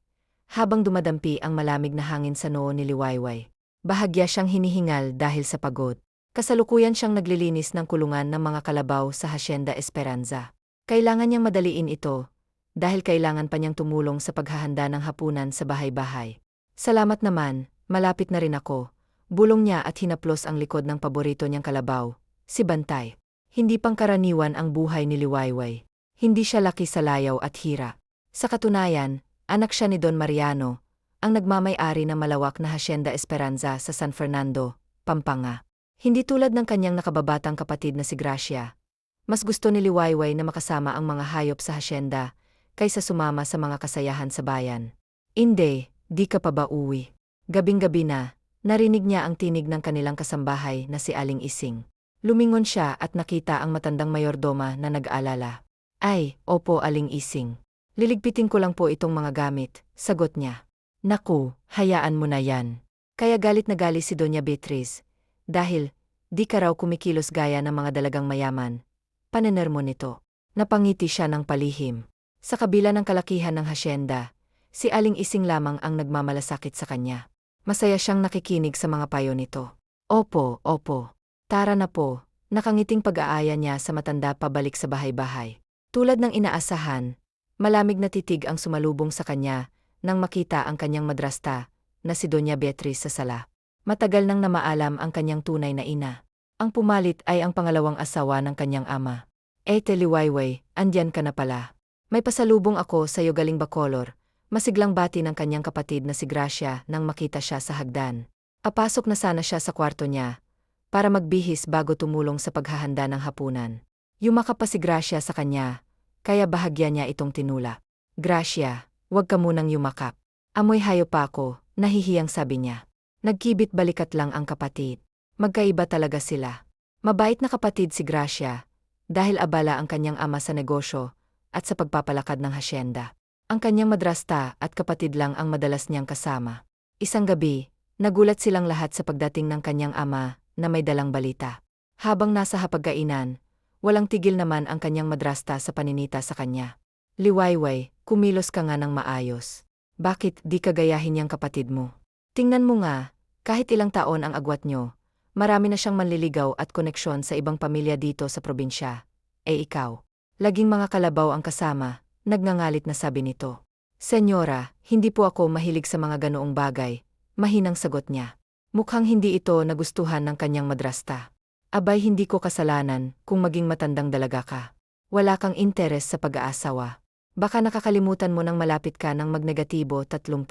habang dumadampi ang malamig na hangin sa noo ni Liwayway. Bahagya siyang hinihingal dahil sa pagod. Kasalukuyan siyang naglilinis ng kulungan ng mga kalabaw sa Hacienda Esperanza. Kailangan niyang madaliin ito, dahil kailangan pa niyang tumulong sa paghahanda ng hapunan sa bahay-bahay. Salamat naman, malapit na rin ako. Bulong niya at hinaplos ang likod ng paborito niyang kalabaw, si Bantay. Hindi pangkaraniwan ang buhay ni Liwayway. Hindi siya laki sa layaw at hira. Sa katunayan, anak siya ni Don Mariano, ang nagmamay-ari ng malawak na Hacienda Esperanza sa San Fernando, Pampanga. Hindi tulad ng kanyang nakababatang kapatid na si Gracia. Mas gusto ni Liwayway na makasama ang mga hayop sa hacienda, kaysa sumama sa mga kasayahan sa bayan. Inde, di ka pa ba uwi? Gabing-gabi na, narinig niya ang tinig ng kanilang kasambahay na si Aling Ising. Lumingon siya at nakita ang matandang mayordoma na nag-aalala. Ay, opo Aling Ising. Liligpitin ko lang po itong mga gamit, sagot niya. Naku, hayaan mo na yan. Kaya galit na galit si Doña Beatriz. Dahil, di ka raw kumikilos gaya ng mga dalagang mayaman. Panener mo nito. Napangiti siya ng palihim. Sa kabila ng kalakihan ng hasyenda, si Aling Ising lamang ang nagmamalasakit sa kanya. Masaya siyang nakikinig sa mga payo nito. Opo, opo. Tara na po, nakangiting pag-aaya niya sa matanda pabalik sa bahay-bahay. Tulad ng inaasahan, malamig na titig ang sumalubong sa kanya nang makita ang kanyang madrasta na si Doña Beatriz sa sala. Matagal nang namaalam ang kanyang tunay na ina. Ang pumalit ay ang pangalawang asawa ng kanyang ama. Liwayway, andyan ka na pala. May pasalubong ako sa iyo galing Bacolor. Masiglang bati ng kanyang kapatid na si Gracia nang makita siya sa hagdan. Papasok na sana siya sa kwarto niya para magbihis bago tumulong sa paghahanda ng hapunan. Yumakap pa si Gracia sa kanya, kaya bahagya niya itong tinula. Gracia, huwag ka munang yumakap. Amoy hayop pa ako, nahihiyang sabi niya. Nagkibit balikat lang ang kapatid. Magkaiba talaga sila. Mabait na kapatid si Gracia, dahil abala ang kanyang ama sa negosyo at sa pagpapalakad ng hasyenda. Ang kanyang madrasta at kapatid lang ang madalas niyang kasama. Isang gabi, nagulat silang lahat sa pagdating ng kanyang ama na may dalang balita. Habang nasa hapagkainan, walang tigil naman ang kanyang madrasta sa paninita sa kanya. Liwayway, kumilos ka nga ng maayos. Bakit di ka gayahin niyang kapatid mo? Tingnan mo nga, kahit ilang taon ang agwat niyo, marami na siyang manliligaw at koneksyon sa ibang pamilya dito sa probinsya. Ikaw, laging mga kalabaw ang kasama. Nagngangalit na sabi nito. Senyora, hindi po ako mahilig sa mga ganoong bagay, mahinang sagot niya. Mukhang hindi ito nagustuhan ng kanyang madrasta. Abay hindi ko kasalanan kung maging matandang dalaga ka. Wala kang interes sa pag-aasawa. Baka nakakalimutan mo nang malapit ka ng magnegatibo 30.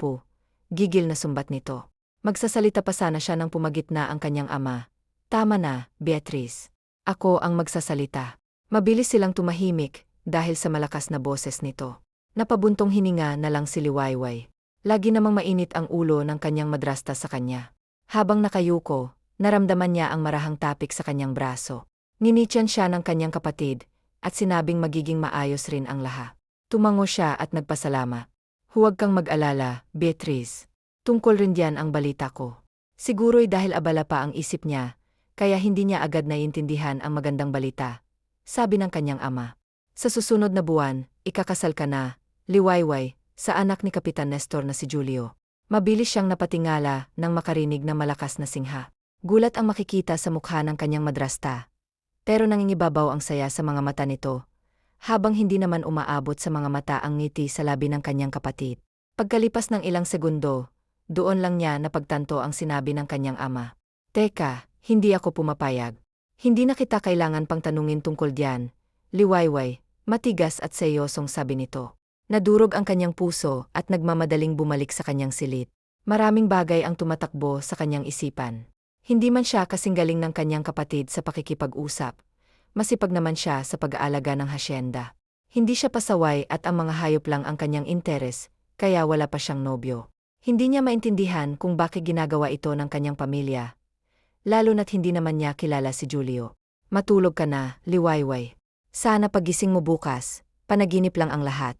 Gigil na sumbat nito. Magsasalita pa sana siya nang pumagitna ang kanyang ama. Tama na, Beatriz. Ako ang magsasalita. Mabilis silang tumahimik dahil sa malakas na boses nito. Napabuntong hininga na lang si Liwayway. Lagi namang mainit ang ulo ng kanyang madrasta sa kanya. Habang nakayuko, naramdaman niya ang marahang tapik sa kanyang braso. Nginitian siya ng kanyang kapatid at sinabing magiging maayos rin ang lahat. Tumango siya at nagpasalamat. Huwag kang mag-alala, Beatriz. Tungkol rin diyan ang balita ko. Siguro'y dahil abala pa ang isip niya, kaya hindi niya agad naiintindihan ang magandang balita, sabi ng kanyang ama. Sa susunod na buwan, ikakasal ka na, Liwayway, sa anak ni Kapitan Nestor na si Julio. Mabilis siyang napatingala nang makarinig ng malakas na singha. Gulat ang makikita sa mukha ng kanyang madrasta. Pero nangingibabaw ang saya sa mga mata nito, habang hindi naman umaabot sa mga mata ang ngiti sa labi ng kanyang kapatid. Pagkalipas ng ilang segundo, doon lang niya napagtanto ang sinabi ng kanyang ama. Teka, hindi ako pumapayag. Hindi na kita kailangan pang tanungin tungkol diyan, Liwayway. Matigas at seryosong sabi nito. Nadurog ang kanyang puso at nagmamadaling bumalik sa kanyang silid. Maraming bagay ang tumatakbo sa kanyang isipan. Hindi man siya kasing galing ng kanyang kapatid sa pakikipag-usap. Masipag naman siya sa pag-aalaga ng hasyenda. Hindi siya pasaway at ang mga hayop lang ang kanyang interes, kaya wala pa siyang nobyo. Hindi niya maintindihan kung bakit ginagawa ito ng kanyang pamilya. Lalo na't hindi naman niya kilala si Julio. Matulog ka na, Liwayway. Sana pagising mo bukas, panaginip lang ang lahat.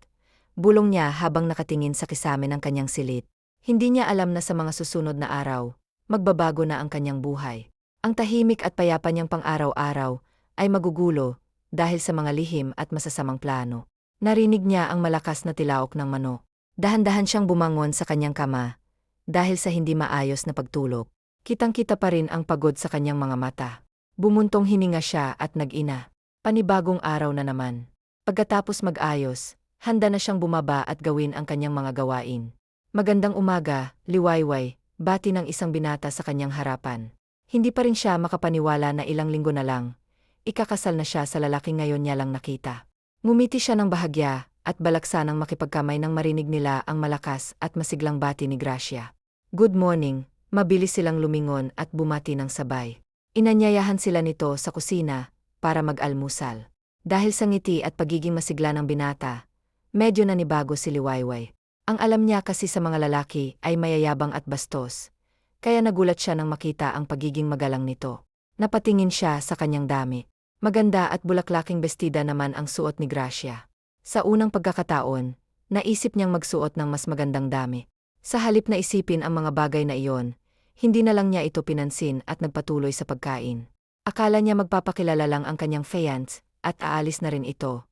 Bulong niya habang nakatingin sa kisame ng kanyang silid. Hindi niya alam na sa mga susunod na araw, magbabago na ang kanyang buhay. Ang tahimik at payapa niyang pang-araw-araw ay magugulo dahil sa mga lihim at masasamang plano. Narinig niya ang malakas na tilaok ng manok. Dahan-dahan siyang bumangon sa kanyang kama dahil sa hindi maayos na pagtulog. Kitang-kita pa rin ang pagod sa kanyang mga mata. Bumuntong hininga siya at nag-ina. Panibagong araw na naman. Pagkatapos mag-ayos, handa na siyang bumaba at gawin ang kanyang mga gawain. Magandang umaga, Liwayway, bati ng isang binata sa kanyang harapan. Hindi pa rin siya makapaniwala na ilang linggo na lang. Ikakasal na siya sa lalaking ngayon niya lang nakita. Ngumiti siya ng bahagya at balaksanang makipagkamay nang marinig nila ang malakas at masiglang bati ni Gracia. Good morning, mabilis silang lumingon at bumati ng sabay. Inanyayahan sila nito sa kusina para mag-almusal. Dahil sa ngiti at pagiging masigla ng binata, medyo nanibago si Liwayway. Ang alam niya kasi sa mga lalaki ay mayayabang at bastos, kaya nagulat siya nang makita ang pagiging magalang nito. Napatingin siya sa kanyang damit. Maganda at bulaklaking bestida naman ang suot ni Gracia. Sa unang pagkakataon, naisip niyang magsuot ng mas magandang damit. Sa halip na isipin ang mga bagay na iyon, hindi na lang niya ito pinansin at nagpatuloy sa pagkain. Akala niya magpapakilala lang ang kanyang fiancé at aalis na rin ito.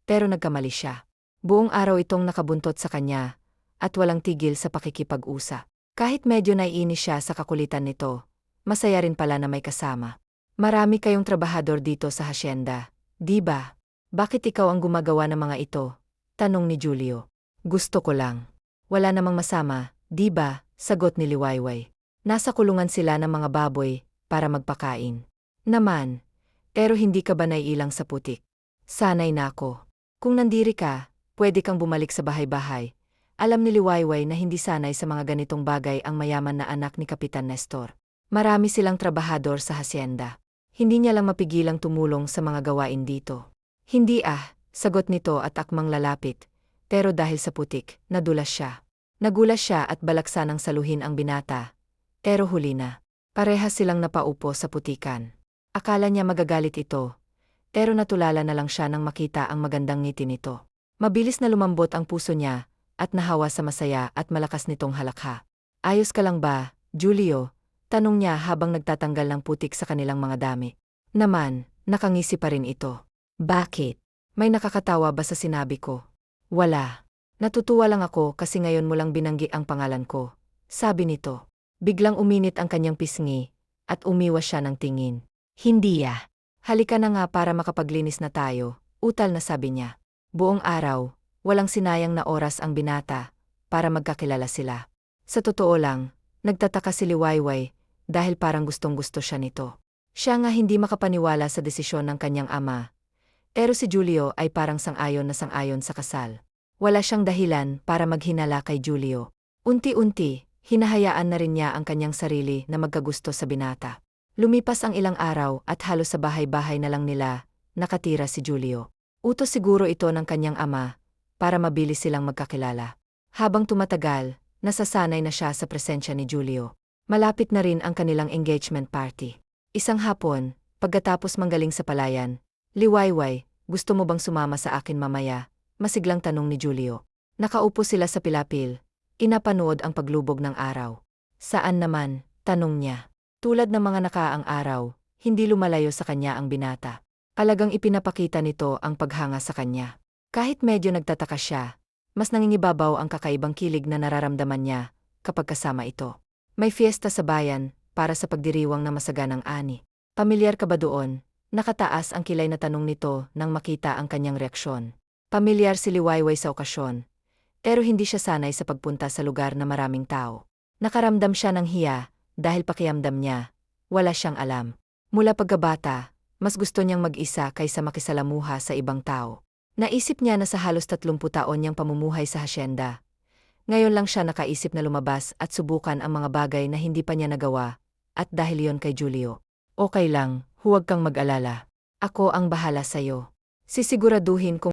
Pero nagkamali siya. Buong araw itong nakabuntot sa kanya at walang tigil sa pakikipag-usap. Kahit medyo naiinis siya sa kakulitan nito, masaya rin pala na may kasama. Marami kayong trabahador dito sa hasyenda, di ba? Bakit ikaw ang gumagawa ng mga ito? Tanong ni Julio. Gusto ko lang. Wala namang masama, di ba? Sagot ni Liwayway. Nasa kulungan sila ng mga baboy para magpakain. Naman, pero hindi ka ba naiilang sa putik? Sanay na ako. Kung nandiri ka, pwede kang bumalik sa bahay-bahay. Alam ni Liwayway na hindi sanay sa mga ganitong bagay ang mayaman na anak ni Kapitan Nestor. Marami silang trabahador sa hasyenda. Hindi niya lang mapigilang tumulong sa mga gawain dito. Hindi sagot nito at akmang lalapit. Pero dahil sa putik, nadulas siya. Nagulas siya at balaksa ng saluhin ang binata. Pero huli na. Parehas silang napaupo sa putikan. Akala niya magagalit ito. Pero natulala na lang siya nang makita ang magandang ngiti nito. Mabilis na lumambot ang puso niya at nahawa sa masaya at malakas nitong halakha. Ayos ka lang ba, Julio? Tanong niya habang nagtatanggal ng putik sa kanilang mga dami. Naman, nakangisi pa rin ito. Bakit? May nakakatawa ba sa sinabi ko? Wala. Natutuwa lang ako kasi ngayon mo lang binanggi ang pangalan ko. Sabi nito. Biglang uminit ang kanyang pisngi at umiwas siya ng tingin. Hindi Halika na nga para makapaglinis na tayo, utal na sabi niya. Buong araw, walang sinayang na oras ang binata para magkakilala sila. Sa totoo lang, nagtataka si Liwayway dahil parang gustong-gusto siya nito. Siya nga hindi makapaniwala sa desisyon ng kanyang ama. Pero si Julio ay parang sang-ayon na sang-ayon sa kasal. Wala siyang dahilan para maghinala kay Julio. Unti-unti, hinahayaan na rin niya ang kanyang sarili na magkagusto sa binata. Lumipas ang ilang araw at halos sa bahay-bahay na lang nila nakatira si Julio. Utos siguro ito ng kanyang ama para mabilis silang magkakilala. Habang tumatagal, nasasanay na siya sa presensya ni Julio. Malapit na rin ang kanilang engagement party. Isang hapon, pagkatapos manggaling sa palayan, Liwayway, gusto mo bang sumama sa akin mamaya? Masiglang tanong ni Julio. Nakaupo sila sa pilapil. Inapanood ang paglubog ng araw. Saan naman? Tanong niya. Tulad ng mga nakaang araw, hindi lumalayo sa kanya ang binata. Talagang ipinapakita nito ang paghanga sa kanya. Kahit medyo nagtataka siya, mas nangingibabaw ang kakaibang kilig na nararamdaman niya kapag kasama ito. May fiesta sa bayan para sa pagdiriwang na masaganang ani. Pamilyar ka ba doon? Nakataas ang kilay na tanong nito nang makita ang kanyang reaksyon. Pamilyar si Liwayway sa okasyon, pero hindi siya sanay sa pagpunta sa lugar na maraming tao. Nakaramdam siya ng hiya dahil pakiramdam niya, wala siyang alam. Mula pagkabata, mas gusto niyang mag-isa kaysa makisalamuha sa ibang tao. Naisip niya na sa halos 30 taon niyang pamumuhay sa hasyenda. Ngayon lang siya nakaisip na lumabas at subukan ang mga bagay na hindi pa niya nagawa, at dahil yon kay Julio. Okay lang, huwag kang mag-alala. Ako ang bahala sa'yo. Sisiguraduhin kung